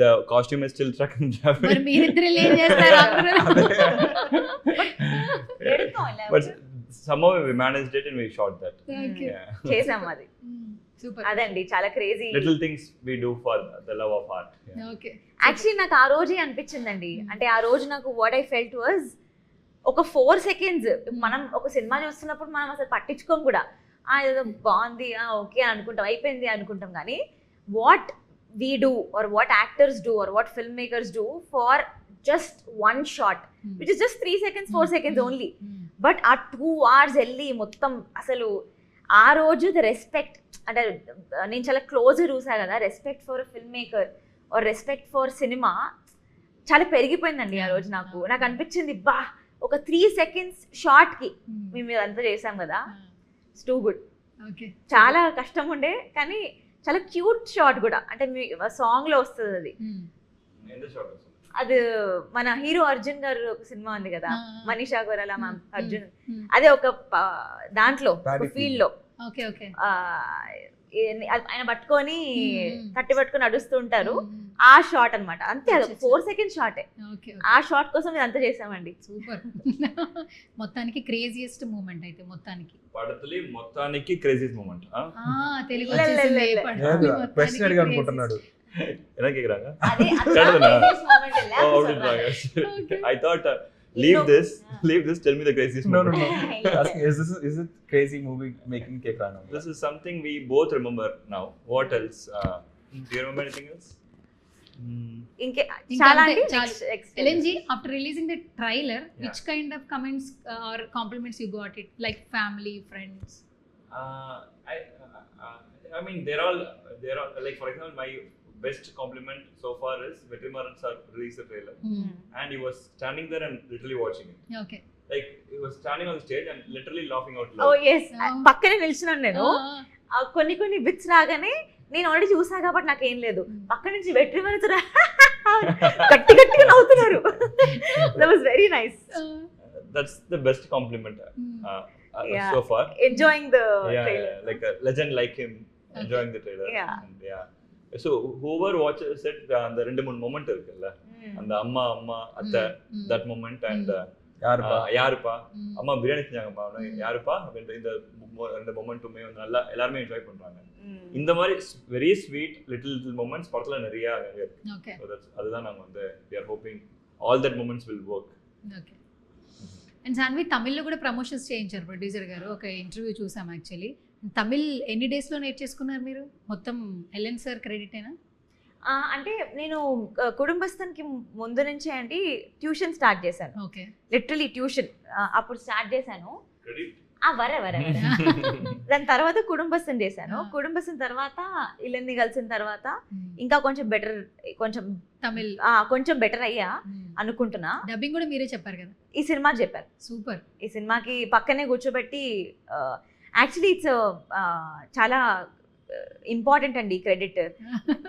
Speaker 3: The costume is still stuck in the traffic.
Speaker 1: మరి మీరిద్దరు ఏం చేస్తారు
Speaker 3: but somehow we managed it and we shot that.
Speaker 2: చేసాం అది. Super. అదండి చాలా crazy
Speaker 3: little things we do for the love of art.
Speaker 1: Okay.
Speaker 2: Actually నాకు ఆ రోజే అనిపించిందండి, అంటే ఆ రోజు నాకు వాట్ ఐ ఫెల్ట్ వాజ్ ఒక 4 seconds మనం ఒక సినిమా చూస్తున్నప్పుడు మనం అసలు పట్టించుకోం కూడా, ఏదో బాగుంది ఓకే అనుకుంటాం, అయిపోయింది అనుకుంటాం, కానీ what we do or what actors do or what filmmakers do for just 1 shot which is just 3 seconds 4 seconds only, but ఆ 2 hours వెళ్ళి మొత్తం అసలు ఆ రోజు ద రెస్పెక్ట్, అంటే నేను చాలా క్లోజ్ చూసా కదా, respect for filmmaker or respect for cinema చాలా పెరిగిపోయిందండి ఆ రోజు. నాకు అనిపించింది బా ఒక 3 seconds షార్ట్ కి మేము ఇదంతా చేసాం కదా, ఇట్స్ టూ గుడ్. చాలా కష్టం ఉండే కానీ చాలా క్యూట్ షార్ట్ కూడా, అంటే మీ సాంగ్ లో వస్తుంది అది. అది మన హీరో అర్జున్ గారు ఒక సినిమా ఉంది కదా, మనీషా గోరాలా మ్యామ్ అర్జున్, అదే ఒక దాంట్లో ఫీల్డ్ లో ఆయన పట్టుకొని కట్టి పట్టుకొని నడుస్తూ ఉంటారు, ఆ షాట్ అన్నమాట. అంతే, అది 4 seconds షాటే. ఆ షాట్ కోసం ఇదంతా చేసామండి.
Speaker 1: సూపర్. మొత్తానికి క్రేజియస్ట్ మూమెంట్ అయితే
Speaker 3: మొత్తానికి క్రేజియస్ట్ మూమెంట్
Speaker 1: తెలుగు
Speaker 4: క్వశ్చన్ అడిగా అనుకుంటున్నాడు.
Speaker 3: என்ன கேக்குறாங்க? I thought leave this, tell me the craziest moment.
Speaker 4: No. Is it crazy movie making kekrano?
Speaker 3: This is something we both remember now. What else? Do you remember anything else?
Speaker 2: ఇంకే చాలా అండి.
Speaker 1: LNG, after releasing the trailer, which kind of comments or compliments you got it, like family, friends?
Speaker 3: I mean they're all like, for example, my best compliment so far is Vetrimaran sir released the trailer and he was standing there and literally watching it.
Speaker 1: Okay.
Speaker 3: Like he was standing on the stage and literally laughing out loud.
Speaker 2: Oh yes, పక్కనే నిల్చున్నాను నేను. కొన్ని bits రాగానే నేను already చూసా కాబట్టి నాకేం లేదు, పక్క నుంచి వెట్రిమారన్ సార్ గట్టిగా నవ్వుతున్నారు. That was very nice.
Speaker 3: That's the best compliment so far.
Speaker 2: Enjoying the trailer.
Speaker 3: Like a legend like him enjoying the trailer. Yeah. So whoever watches it, அந்த 2-3 moment இருக்குல்ல, அந்த அம்மா அத்தை, that moment, and யாருப்பா அம்மா பிரியாணி செஞ்சாங்கப்பா, யாருப்பா இந்த மொமெண்ட்டுமே நல்லா எல்லாருமே என்ஜாய் பண்றாங்க. இந்த மாதிரி வெரி ஸ்வீட் லிட்டில் மொமெண்ட்ஸ் படத்துல நிறைய இருக்கு. அதுதான் நாங்க வந்து we are hoping all that moments will work.
Speaker 1: Okay. And Saanvi తమిళ్లో కూడా ప్రమోషన్స్ చేయించారు ప్రొడ్యూసర్ గారు, ఒక ఇంటర్వ్యూ చూసాం. యాక్చువల్లీ తమిళ్ ఎన్ని డేస్లో నేర్చేసుకున్నారు మీరు? మొత్తం ఎల్ఎన్ సార్ క్రెడిట్ అయినా?
Speaker 2: అంటే నేను కుటుంబస్థానికి ముందు నుంచే అండి ట్యూషన్ స్టార్ట్ చేశాను.
Speaker 1: ఓకే.
Speaker 2: లిటరలీ ట్యూషన్ అప్పుడు స్టార్ట్ చేశాను. వరే దాని తర్వాత కుటుంబస్థం చేశాను. కుటుంబస్థం తర్వాత ఇల్లంది కలిసిన తర్వాత ఇంకా కొంచెం
Speaker 1: తమిళ్
Speaker 2: కొంచెం బెటర్ అయ్యా అనుకుంటున్నా.
Speaker 1: డబ్బింగ్ కూడా మీరే చెప్పారు కదా
Speaker 2: ఈ సినిమాకి చెప్పారు.
Speaker 1: సూపర్.
Speaker 2: ఈ సినిమాకి పక్కనే కూర్చోబెట్టి యాక్చువల్లీ ఇట్స్ చాలా ఇంపార్టెంట్ అండి క్రెడిట్.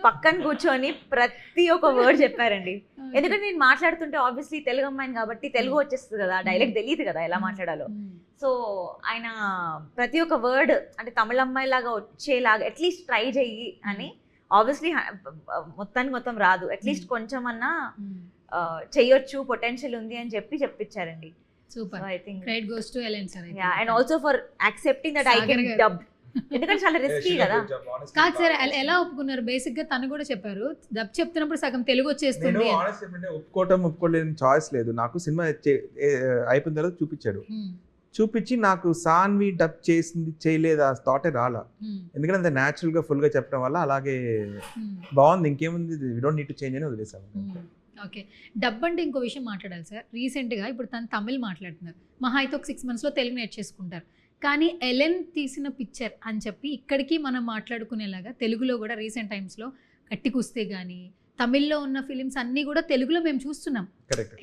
Speaker 2: పక్కన కూర్చొని ప్రతి ఒక్క వర్డ్ చెప్పారండి. ఎందుకంటే నేను మాట్లాడుతుంటే ఆబ్వియస్లీ తెలుగు అమ్మాయిని కాబట్టి తెలుగు వచ్చేస్తుంది కదా, డైలెక్ట్ తెలియదు కదా ఎలా మాట్లాడాలో. సో ఆయన ప్రతి ఒక్క వర్డ్ అంటే తమిళ అమ్మాయి లాగా వచ్చేలాగా అట్లీస్ట్ ట్రై చెయ్యి అని. ఆబ్వియస్లీ మొత్తం రాదు, అట్లీస్ట్ కొంచెం అన్నా చెయ్యొచ్చు, పొటెన్షియల్ ఉంది అని చెప్పించారండి.
Speaker 1: Super.
Speaker 2: I think
Speaker 1: credit goes to Elan sir.
Speaker 2: And also for accepting that I can dub, ఎందుకంటే చాలా రిస్కీ కదా.
Speaker 1: కాదు సార్, ఎలా ఒప్పుకున్నారు? బేసిక్ గా తను కూడా చెప్పారు డబ్ చెప్తున్నప్పుడు సగం తెలుగు వచ్చేస్తుంది.
Speaker 4: ఒప్పుకోలేని చాయిస్ లేదు నాకు. సినిమా అయిపోయిన తర్వాత చూపించి నాకు సాన్వి డబ్ చేసింది చేయలేదు ఆ థాటే రాలా. ఎందుకంటే అంత న్యాచురల్ గా ఫుల్ గా చెప్పడం వల్ల అలాగే బాగుంది, ఇంకేముంది, we don't need to change అని వదిలేసాము.
Speaker 1: ఓకే. డబ్ అంటే ఇంకో విషయం మాట్లాడాలి సార్. రీసెంట్గా ఇప్పుడు తను తమిళ్ మాట్లాడుతున్నారు, మహా అయితే ఒక 6 monthsలో తెలుగు నేర్చేసుకుంటారు. కానీ ఎలెన్ తీసిన పిక్చర్ అని చెప్పి ఇక్కడికి మనం మాట్లాడుకునేలాగా తెలుగులో కూడా రీసెంట్ టైమ్స్లో గట్టి కుస్తే కానీ తమిళ్లో ఉన్న ఫిలిమ్స్ అన్నీ కూడా తెలుగులో మేము చూస్తున్నాం,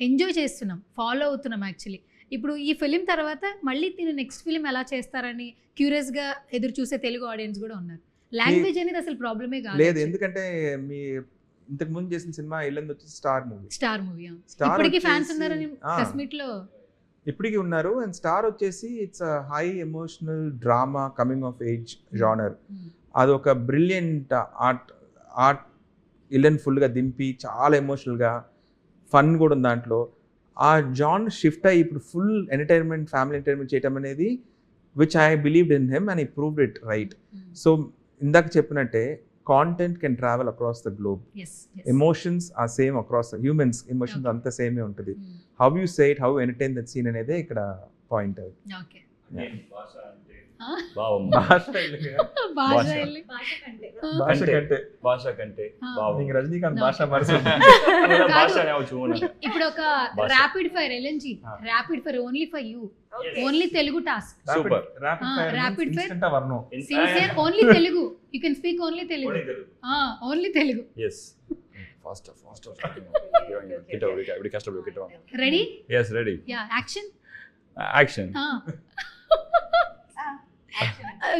Speaker 1: ఎంజాయ్ చేస్తున్నాం, ఫాలో అవుతున్నాం. యాక్చువల్లీ ఇప్పుడు ఈ ఫిలిం తర్వాత మళ్ళీ తిని నెక్స్ట్ ఫిలిం ఎలా చేస్తారని క్యూరియస్గా ఎదురు చూసే తెలుగు ఆడియన్స్ కూడా ఉన్నారు. లాంగ్వేజ్ అనేది అసలు ప్రాబ్లమే కాదు.
Speaker 4: ఎందుకంటే మీ ఇంతకు ముందు చేసిన సినిమా ఇల్లంది వచ్చి స్టార్ మూవీ
Speaker 1: ఇప్పటికీ ఫ్యాన్స్ ఉన్నారని ప్రెస్ మీట్ లో
Speaker 4: ఇప్పటికీ ఉన్నారు. అండ్ స్టార్ వచ్చేసి it's high emotional drama coming of age genre. అది ఒక బ్రిలియంట్ ఆర్ట్ ఇల్లన్ ఫుల్గా దింపి చాలా ఎమోషనల్గా ఫన్ కూడా ఉంది దాంట్లో. ఆ జాన్ షిఫ్ట్ అయ్యి ఇప్పుడు ఫుల్ ఎంటర్టైన్మెంట్, ఫ్యామిలీ ఎంటర్టైన్మెంట్ చేయటం అనేది which I believed in him and I proved it right. So ఇందాక చెప్పినట్టే content can travel across the globe. Emotions are same across humans, emotions అంతా సేమే ఉంటుంది. How you say it, how entertain that scene అనేదే ఇక్కడ point.
Speaker 3: Rajinikanth
Speaker 1: ఇప్పుడు ఒక rapid fire LNG, rapid fire only for you, only Telugu task.
Speaker 3: Super.
Speaker 1: Rapid fire sincere only Telugu, you can speak only Telugu, only Telugu.
Speaker 3: yes faster get over it every customer get on.
Speaker 1: Ready?
Speaker 3: Yes, ready.
Speaker 1: Yeah, action.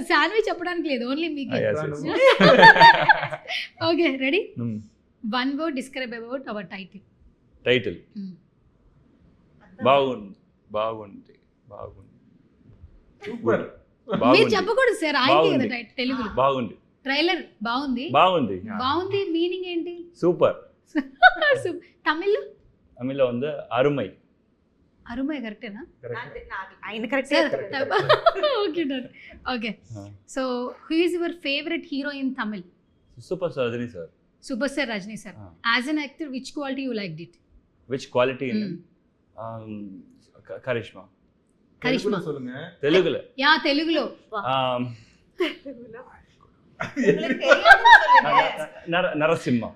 Speaker 1: Sanvi చెప్పడానికి లేదు, only మీకే. Okay, ready? One word describe about our title.
Speaker 3: బాగుంది
Speaker 1: మీరు చెప్పకూడదు sir, ఆయనకే కదా title తెలుగులో.
Speaker 3: బాగుంది.
Speaker 1: ట్రైలర్ బాగుంది మీనింగ్ ఏంటి?
Speaker 3: సూపర్.
Speaker 1: తమిళ్లో
Speaker 3: வந்து అరుమై.
Speaker 1: అరుమై కరెక్టేనా?
Speaker 2: ఆయన కరెక్టే.
Speaker 1: Okay done. Okay, so who is your favourite hero in Tamil?
Speaker 3: Super star Rajini sir.
Speaker 1: Super star Rajini sir. As an actor, which quality you liked it?
Speaker 3: Which quality in Karishma. తెలుగులో?
Speaker 1: యా, తెలుగులో.
Speaker 3: Narasimham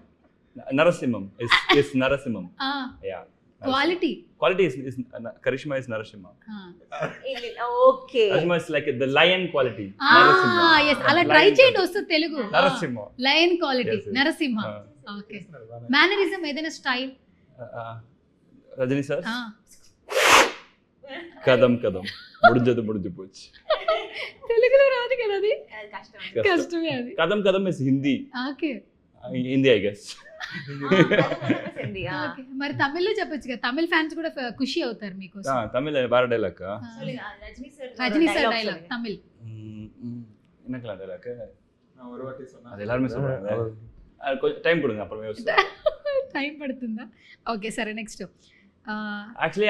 Speaker 3: is Narasimham. Yeah.
Speaker 1: Quality
Speaker 3: is Karishma is Narasimha.
Speaker 2: Okay.
Speaker 3: Karishma is like the lion quality.
Speaker 1: Yes, అలా try చేయండి వస్తుంది Telugu.
Speaker 3: Narasimha.
Speaker 1: Lion quality. Narasimha. Okay. Mannerism ఏదైనా style?
Speaker 3: Rajani sir. కదం ముడిజు pouch.
Speaker 1: తెలుగులో రాదు కదా అది, కష్టమే అది.
Speaker 3: కదం is Hindi.
Speaker 1: Okay.
Speaker 3: Hindi I guess.
Speaker 1: మరి తమిళ్లో చెప్పొచ్చు కదా, తమిళ్ ఫ్యాన్స్ కూడా ఖుషి అవుతారు మీకు.
Speaker 3: తమిళ్ వేరే dialogue.
Speaker 1: Rajini sir dialogue Tamil
Speaker 3: என்னக்கல டైலாக் அது எல்லாரும் சொல்றாங்க. டைம் கொடுங்க, அப்புறமே யோசிச்சு.
Speaker 1: టైం పడుతుందా? ఓకే సరే, next.
Speaker 3: Actually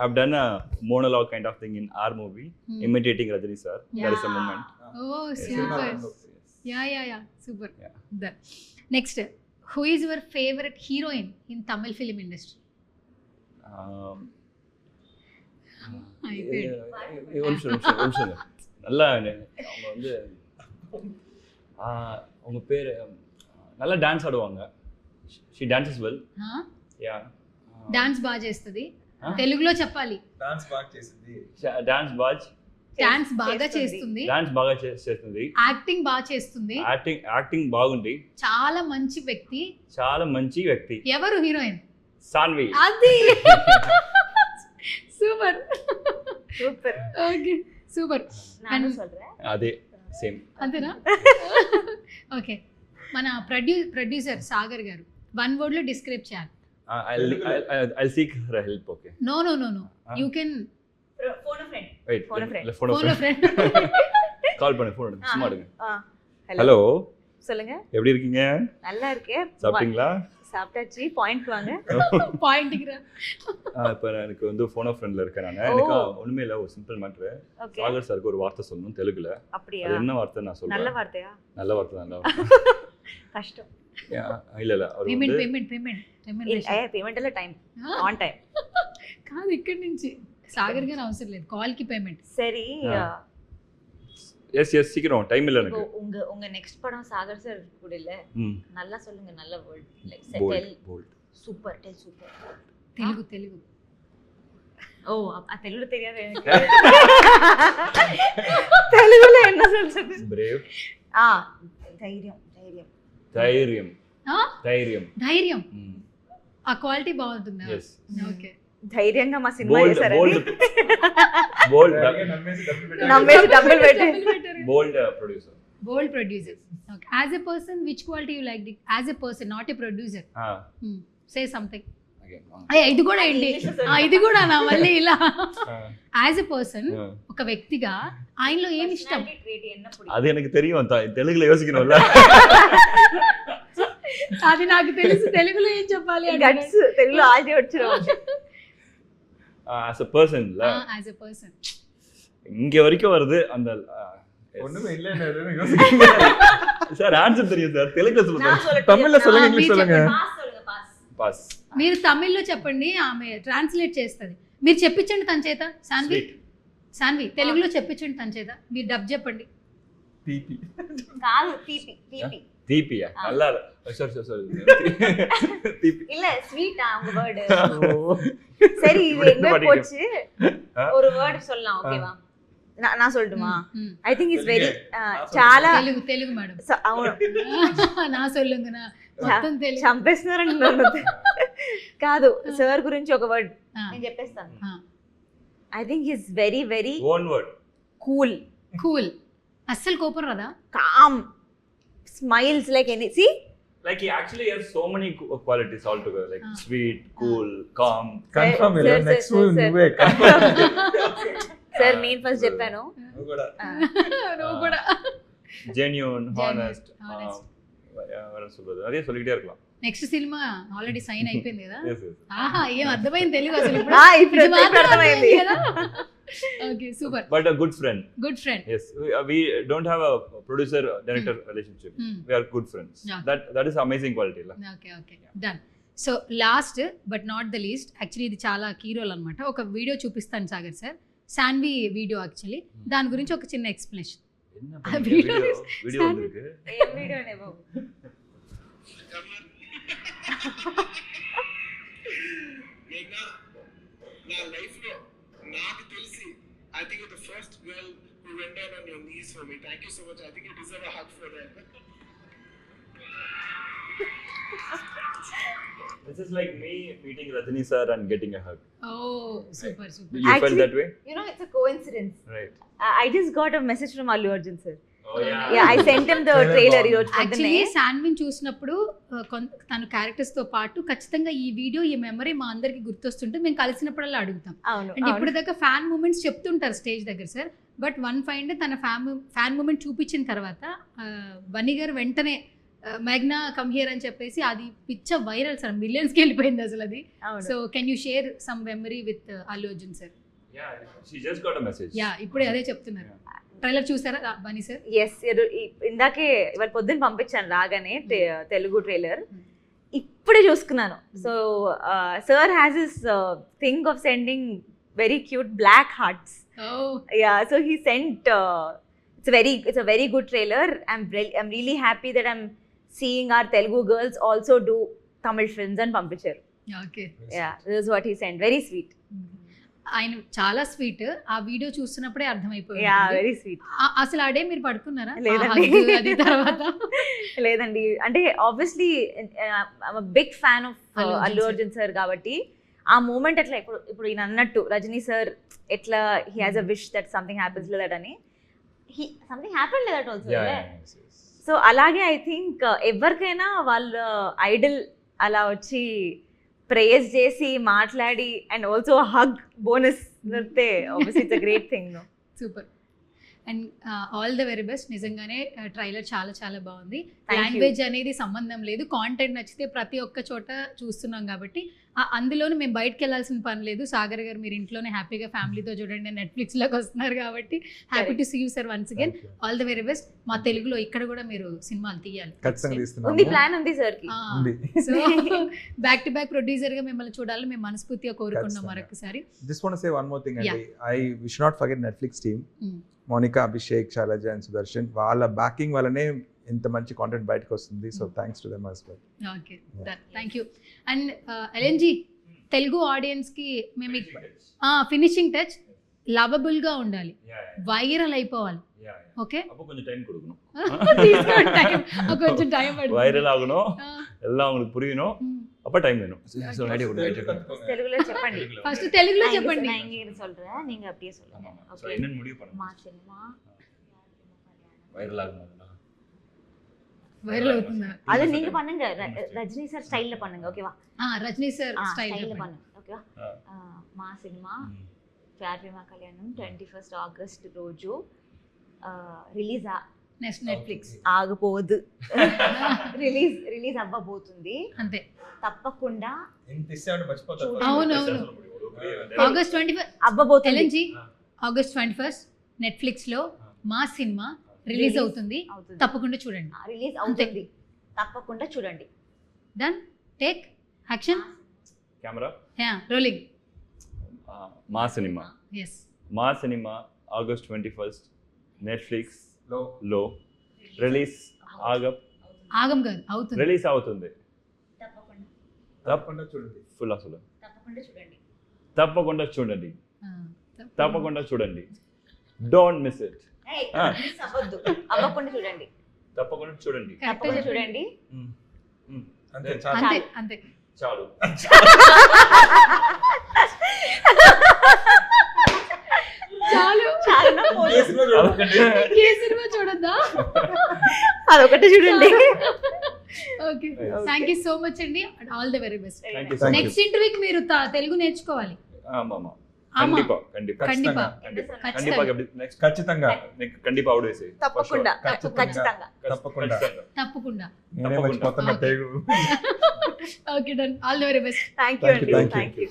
Speaker 3: I've done a monologue kind of thing in our movie, imitating Rajani sir. There is a moment.
Speaker 1: Oh, super. Yeah, super. Done. Next, who is your favorite heroine in Tamil film industry?
Speaker 3: நல்லா அவங்க வந்து அவங்க பேர் நல்லா dance ఆడుவாங்க. she dances well. Yeah.
Speaker 1: Dance బాగా చేస్తుంది. తెలుగులో చెప్పాలి.
Speaker 3: డాన్స్ బాగా
Speaker 1: డాన్స్ బాగా
Speaker 2: చేస్తుంది.
Speaker 1: చేస్తుంది,
Speaker 3: డాన్స్ బాగా చేస్తుంది,
Speaker 1: యాక్టింగ్ బాగా చేస్తుంది,
Speaker 3: యాక్టింగ్ బాగుంది,
Speaker 1: చాలా మంచి వ్యక్తి.
Speaker 3: చాలా మంచి వ్యక్తి.
Speaker 1: ఎవరు హీరోయిన్?
Speaker 3: సాన్వి.
Speaker 1: అది సూపర్
Speaker 2: సూపర్.
Speaker 1: Okay super.
Speaker 2: నాను சொல்றேன்.
Speaker 3: అదే సేమ్.
Speaker 1: అంతేనా? ఓకే, మన ప్రొడ్యూసర్ సాగర్ గారు వన్ వర్డ్ లో డిస్క్రైబ్ చేయాలి.
Speaker 3: I'll seek her help. Okay.
Speaker 1: No you can
Speaker 2: phone friend.
Speaker 3: Wait.
Speaker 2: Phone a friend.
Speaker 3: Phone a
Speaker 1: phone
Speaker 3: friend.
Speaker 1: Friend.
Speaker 3: Call பண்ணு, ஃபோன் எடுங்க, சும்மா எடுங்க.
Speaker 2: ஹலோ.
Speaker 3: ஹலோ,
Speaker 2: சொல்லுங்க.
Speaker 3: எப்படி இருக்கீங்க?
Speaker 2: நல்லா இருக்கேன்.
Speaker 3: சாப்பிட்டீங்களா?
Speaker 2: சாப்பிட்டாச்சு. பாயிண்ட் வாங்க.
Speaker 1: பாயிண்ட்க்கு
Speaker 3: இப்போ எனக்கு வந்து ஃபோன் ஃப்ரெண்ட்ல இருக்கேன் நான். எனக்கு ஒண்ணுமே இல்ல, ஒரு சிம்பிள் மேட்டர்.
Speaker 2: ஓகே.
Speaker 3: சாகர் சாருக்கு ஒரு வார்த்தை சொல்லணும் தெலுங்குல.
Speaker 2: அப்படியா?
Speaker 3: அது என்ன வார்த்தை நான் சொல்றேன்.
Speaker 2: நல்ல வார்த்தையா?
Speaker 3: நல்ல வார்த்தை, நல்ல வார்த்தை.
Speaker 2: கஷ்டம்.
Speaker 3: இல்ல அவர் வந்து
Speaker 2: పేమెంట్ అలా టైం ఆన్ టైం
Speaker 1: కాదు, ఇక్కడ నుంచి సాగర్ గారు అవసరం లేదు, కాల్ కి పేమెంట్.
Speaker 2: சரி.
Speaker 3: எஸ் சீக்கிரம், டைம் இல்ல எனக்கு.
Speaker 2: உங்க நெக்ஸ்ட் படம் சாகர் சார் கூட இல்ல, நல்லா சொல்லுங்க, நல்ல word like
Speaker 3: bold bold.
Speaker 2: Super, tell super.
Speaker 1: Telugu
Speaker 2: ஓ ఆ తెలుగు தெரியாது எனக்கு. తెలుగులో என்ன சொல்றது?
Speaker 3: బ్రేవ్.
Speaker 2: ధైర్యం.
Speaker 3: ధైర్యం.
Speaker 1: ఆ
Speaker 3: ధైర్యం.
Speaker 1: ధైర్యం. ఆ క్వాలిటీ బాగుంటుందా?
Speaker 3: Yes.
Speaker 1: ఓకే.
Speaker 2: ధైర్యంగా మా సినిమా
Speaker 3: బోల్డ్
Speaker 2: చేశారండి.
Speaker 3: బోల్డ్
Speaker 2: నమ్మేసి డబ్బులు పెట్టి.
Speaker 3: Bold producer.
Speaker 1: Bold producer. Okay. As a person which quality you like as a person, not a producer? Say something. ఇది కూడా ఏంటి? ఇది కూడా నా మళ్ళీ ఇలా యాజ్ ఎ పర్సన్, ఒక వ్యక్తిగా ఆయనలో ఏమి ఇష్టం?
Speaker 3: అది எனக்கு தெரியும், తెలుగులో యోసికనుంల.
Speaker 1: అది నాకు తెలుసు, తెలుగులో ఏం చెప్పాలి అంటే
Speaker 2: గట్స్ తెలుగులో ఆల్రెడీ వచ్చారు.
Speaker 3: as a person ல
Speaker 1: యాజ్ ఎ పర్సన్
Speaker 3: இங்க வரைக்கும் வருது அந்த
Speaker 4: ஒண்ணுமே இல்ல
Speaker 3: சார். ஆன்சர் தெரியும் சார், தெலுங்குல சொல்லுங்க,
Speaker 4: தமிழ்ல சொல்லுங்க, இங்கிலீஷ் சொல்லுங்க.
Speaker 3: పాస్.
Speaker 1: మీరు తమిళ్లో చెప్పండి, ఆమె ట్రాన్స్లేట్ చేస్తుంది. మీరు చెప్పించండి తన చేత. సాన్వి తెలుగులో చెప్పించండి తన చేత, మీరు డబ్ చెప్పండి.
Speaker 4: తీపి
Speaker 2: కాదు, తీపి.
Speaker 3: தீபியா? நல்லா சார் தீபி
Speaker 2: இல்ல ஸ்வீட்டா உங்க வேர்ட்? சரி, இது எங்க போச்சு? ஒரு வேர்ட் சொல்லலாம், ஓகேவா? நான் சொல்லட்டுமா? ఐ థింక్ ఇట్స్ వెరీ చాలా
Speaker 1: తెలుగు మేడం.
Speaker 2: అవును.
Speaker 1: నా సొల్లుంగనా మొత్తం తెలుగు
Speaker 2: చంపేస్తున్నారండి నన్ను. కాదు, సార్ గురించి ఒక వర్డ్ నేను చెప్పేస్తాను. I think his very very
Speaker 3: one word.
Speaker 1: Cool. అస్సలు కోపం రాదా?
Speaker 2: Calm, smiles like any, see,
Speaker 3: like he actually has so many qualities all together, like sweet, cool, calm.
Speaker 4: Confirm ಇಲ್ಲ, నెక్స్ట్ మూవీ నువ్వే
Speaker 2: sir నేను first చెప్పాను.
Speaker 1: నువ్వు కూడా
Speaker 3: genuine, honest. சொல்றது அதே சொல்லிட்டே இருக்கலாம்.
Speaker 1: నెక్స్ట్ సినిమా ఆల్రెడీ సైన్ అయిపోయింది కదా?
Speaker 3: Yes.
Speaker 1: ఆహా, ఏం అర్థమైంది తెలుగు అసలు ఇప్పుడు?
Speaker 2: ఇప్పుడు అర్థమైంది
Speaker 1: కదా? Okay, super.
Speaker 3: But a good friend.
Speaker 1: Good friend.
Speaker 3: Yes, we don't have a producer director relationship. We are good friends.
Speaker 1: Yeah.
Speaker 3: That is amazing quality la.
Speaker 1: Okay done. So last but not the least, actually ఇది చాలా key role అనమాట. ఒక video చూపిస్తాను Sagar sir, Sanvi video actually. దాని గురించి ఒక చిన్న explanation.
Speaker 3: என்ன வீடியோ வந்திருக்கு?
Speaker 2: ఏం వీడియోనే బాబు?
Speaker 5: నా లైఫ్ లో నాకు తెలిసి I think you're the first girl who went down on your knees for me. Thank you so much. I think you deserve a hug for that.
Speaker 3: This is like me meeting Rajini sir and getting a hug.
Speaker 1: Oh, super.
Speaker 3: You felt that way?
Speaker 2: You know, it's a coincidence.
Speaker 3: Right.
Speaker 2: I just got a message from Allu Arjun sir.
Speaker 3: Oh yeah.
Speaker 2: Yeah, I sent him the trailer ఈ రోజు
Speaker 1: actually
Speaker 2: పొద్దున్నే.
Speaker 1: శాన్విన్ చూసినప్పుడు తన characters తో పాటు ఖచ్చితంగా ఈ video, ఈ మెమరీ మా అందరికి గుర్తొస్తుంటే మేము కలిసినప్పుడల్లా అడుగుతాం.
Speaker 2: అవును.
Speaker 1: అండ్ ఇప్పుడు దాకా ఫ్యాన్ మూమెంట్స్ చెప్తుంటారు స్టేజ్ దగ్గర సార్, బట్ వన్ ఫైండ్ తన ఫ్యాన్ మూమెంట్ చూపించిన తర్వాత బన్నీ గారు వెంటనే మేఘ్నా కమ్ హియర్ అని చెప్పేసి అది పిచ్చ వైరల్ సార్, మిలియన్స్కి వెళ్ళిపోయింది అసలు అది. So can you share some memory with Allu Arjun sir?
Speaker 3: Yeah, she just got a message.
Speaker 1: Yeah, ఇప్పుడే అదే చెప్తున్నారు. ట్రైలర్ చూసారా బన్నీ సార్?
Speaker 2: ఎస్, ఇందాకే ఇవాళ పొద్దున్న పంపించాను రాగానే తెలుగు ట్రైలర్, ఇప్పుడే చూసుకున్నాను. So sir has this thing of sending very cute black hearts. Yeah, so he sent, it's a very good trailer. I'm really happy that I'm seeing our Telugu girls also do Tamil films and పంపించారు.
Speaker 1: Okay.
Speaker 2: Yeah, this is what he sent. Very sweet.
Speaker 1: ఆయన చాలా sweet. ఆ video చూస్తున్నప్పుడే అర్థమైపోయింది.
Speaker 2: Yeah very sweet.
Speaker 1: అసలు ఆ day మీరు పడుకున్నారా?
Speaker 2: లేదండి.
Speaker 1: ఆ hug అది తర్వాత
Speaker 2: లేదండి, అంటే obviously big fan of
Speaker 1: Allu
Speaker 2: Allu
Speaker 1: Arjun
Speaker 2: Arjun sir కాబట్టి ఆ మూమెంట్ అట్లా ఇప్పుడు ఈయన అన్నట్టు రజనీ సార్ ఎట్లా he has a wish that something happens that అని something happen that also. So అలాగే ఐ థింక్ ఎవరికైనా వాళ్ళ ఐడల్ అలా వచ్చి ప్రేజ్ చేసి మాట్లాడి అండ్ ఆల్సో హగ్ బోనస్ దొరికితే obviously it's a great thing.
Speaker 1: Super. And all the very best. నిజంగానే ట్రైలర్ చాలా చాలా బాగుంది.
Speaker 2: Thank you.
Speaker 1: లాంగ్వేజ్ అనేది సంబంధం లేదు, కాంటెంట్ నచ్చితే ప్రతి ఒక్క చోట చూస్తున్నాం కాబట్టి అందులోనూ మేము బయటకు వెళ్ళాల్సిన పని లేదు. సాగర్ గారు మీరు ఇంట్లోనే హ్యాపీగా ఫ్యామిలీతో చూడండి, నెట్ఫ్లిక్స్లోకి వస్తున్నారు కాబట్టి happy to see you sir once again. All the very best. మా తెలుగులో ఇక్కడ కూడా మీరు సినిమాలు తీయాలి.
Speaker 4: ఖచ్చితంగా
Speaker 2: ఉంది,
Speaker 4: తీస్తున్నాము.
Speaker 2: ప్లాన్ ఉంది సార్ కి.
Speaker 4: ఉంది.
Speaker 1: So back to back producer గా మిమ్మల్ని చూడాలని మేము మనస్ఫూర్తిగా కోరుకున్నాం
Speaker 4: ఖచ్చితంగా.
Speaker 1: మరొకసారి.
Speaker 4: Just want to say one more thing
Speaker 1: Yeah.
Speaker 4: అండి. We should not forget Netflix team. Monika, Abhishek, Shailaja and Sudarshan, వాళ్ళ బ్యాకింగ్ వల్లనే ఇంత మంచి కాంటెంట్ బయటకు వస్తుంది. So thanks to them as well.
Speaker 1: Okay, thank you. And LNG Telugu audience కి మేము ఫినిషింగ్ టచ్ లవబుల్ గా ఉండాలి, వైరల్ అయిపోవాలి. ఓకే,
Speaker 3: கொஞ்சம் டைம் கொடுக்கணும்,
Speaker 1: కొంచెం టైం పడుతుంది.
Speaker 3: வைரல் ஆகணும், எல்லாம் உங்களுக்கு புரியணும், அப்ப டைம் வேணும். சோ ஐடியா கொடுங்க, ஐடியா கொடுங்க.
Speaker 2: తెలుగులో చెప్పండి.
Speaker 1: ఫస్ట్ తెలుగులో చెప్పండి.
Speaker 2: நான் இங்க சொல்றேன், நீங்க அப்படியே சொல்லுங்க.
Speaker 3: So
Speaker 2: okay.
Speaker 3: என்னன்னு முடிவு பண்ணுங்க.
Speaker 2: మా సినిమా
Speaker 3: வைரல் ஆகணும்.
Speaker 1: వైరల్ అవుతుందా?
Speaker 2: அது நீங்க பண்ணுங்க, ரஜினி சார் ஸ்டைல்ல பண்ணுங்க, ஓகேவா?
Speaker 1: రజనీ సార్
Speaker 2: స్టైల్ல
Speaker 1: స్టైల్
Speaker 2: பண்ணுங்க, ఓకేవా? మా సినిమా ప్యార్ ప్రేమ కళ్యాణం 21 ఆగస్ట్ రోజు రిలీజ్
Speaker 1: నెట్ఫ్లిక్స్
Speaker 2: ఆగబోదు. రిలీజ్ అవ్వబోతుంది.
Speaker 1: అంతే,
Speaker 2: తప్పకుండా
Speaker 1: అవునవును. ఆగస్ట్ 21
Speaker 2: అవ్వబోతుంది.
Speaker 1: ఎల్ఎన్జీ ఆగస్ట్ 21 నెట్ఫ్లిక్స్ లో మా సినిమా రిలీజ్ అవుతుంది, తప్పకుండా చూడండి.
Speaker 2: రిలీజ్ అవుతుంది, తప్పకుండా చూడండి.
Speaker 1: Done, take action,
Speaker 3: camera
Speaker 1: rolling.
Speaker 3: మా సినిమా
Speaker 1: ఎస్,
Speaker 3: మా సినిమా ఆగస్ట్ 21 నెట్ఫ్లిక్స్ లో రిలీజ్
Speaker 1: ఆగం కాదు, అవుతుంది.
Speaker 3: రిలీజ్ అవుతుంది.
Speaker 2: తప్పకుండా
Speaker 4: చూడండి.
Speaker 3: ఫుల్ అసలు
Speaker 2: తప్పకుండా చూడండి.
Speaker 3: తప్పకుండా చూడండి,
Speaker 1: ఆ,
Speaker 3: తప్పకుండా చూడండి. Don't miss it.
Speaker 2: మిస్ అవ్వద్దు, అవ్వకుండా చూడండి.
Speaker 3: తప్పకుండా చూడండి.
Speaker 1: Correct
Speaker 2: తప్పకుండా
Speaker 1: చెప్పండి.
Speaker 2: చూడండి.
Speaker 4: అంతే
Speaker 1: అంతే అంతే.
Speaker 3: చాలు.
Speaker 1: చాలు,
Speaker 2: చాలా పోదు.
Speaker 1: ఏ సినిమా చూడద్దా?
Speaker 2: అదొకటి చూడండి.
Speaker 1: Okay, thank you so much అండి. All the very best.
Speaker 3: Thank you so much.
Speaker 1: Next ఇంటర్వ్యూకి మీరు తెలుగు నేర్చుకోవాలి.
Speaker 3: ஆமா கண்டிப்பா கண்டிப்பா
Speaker 1: கண்டிப்பா.
Speaker 3: கண்டிப்பா நெக்ஸ்ட்
Speaker 4: ఖచ్చితంగా
Speaker 3: கண்டிப்பா అవుట్ వేసే
Speaker 2: తప్పకుండా ఖచ్చితంగా.
Speaker 4: తప్పకుండా
Speaker 1: తప్పకుండా.
Speaker 4: నేనే మర్చిపోతున్నా Telugu.
Speaker 1: Okay, done. All the very best.
Speaker 2: Thank you అండి.
Speaker 4: Thank you.
Speaker 2: Thank you.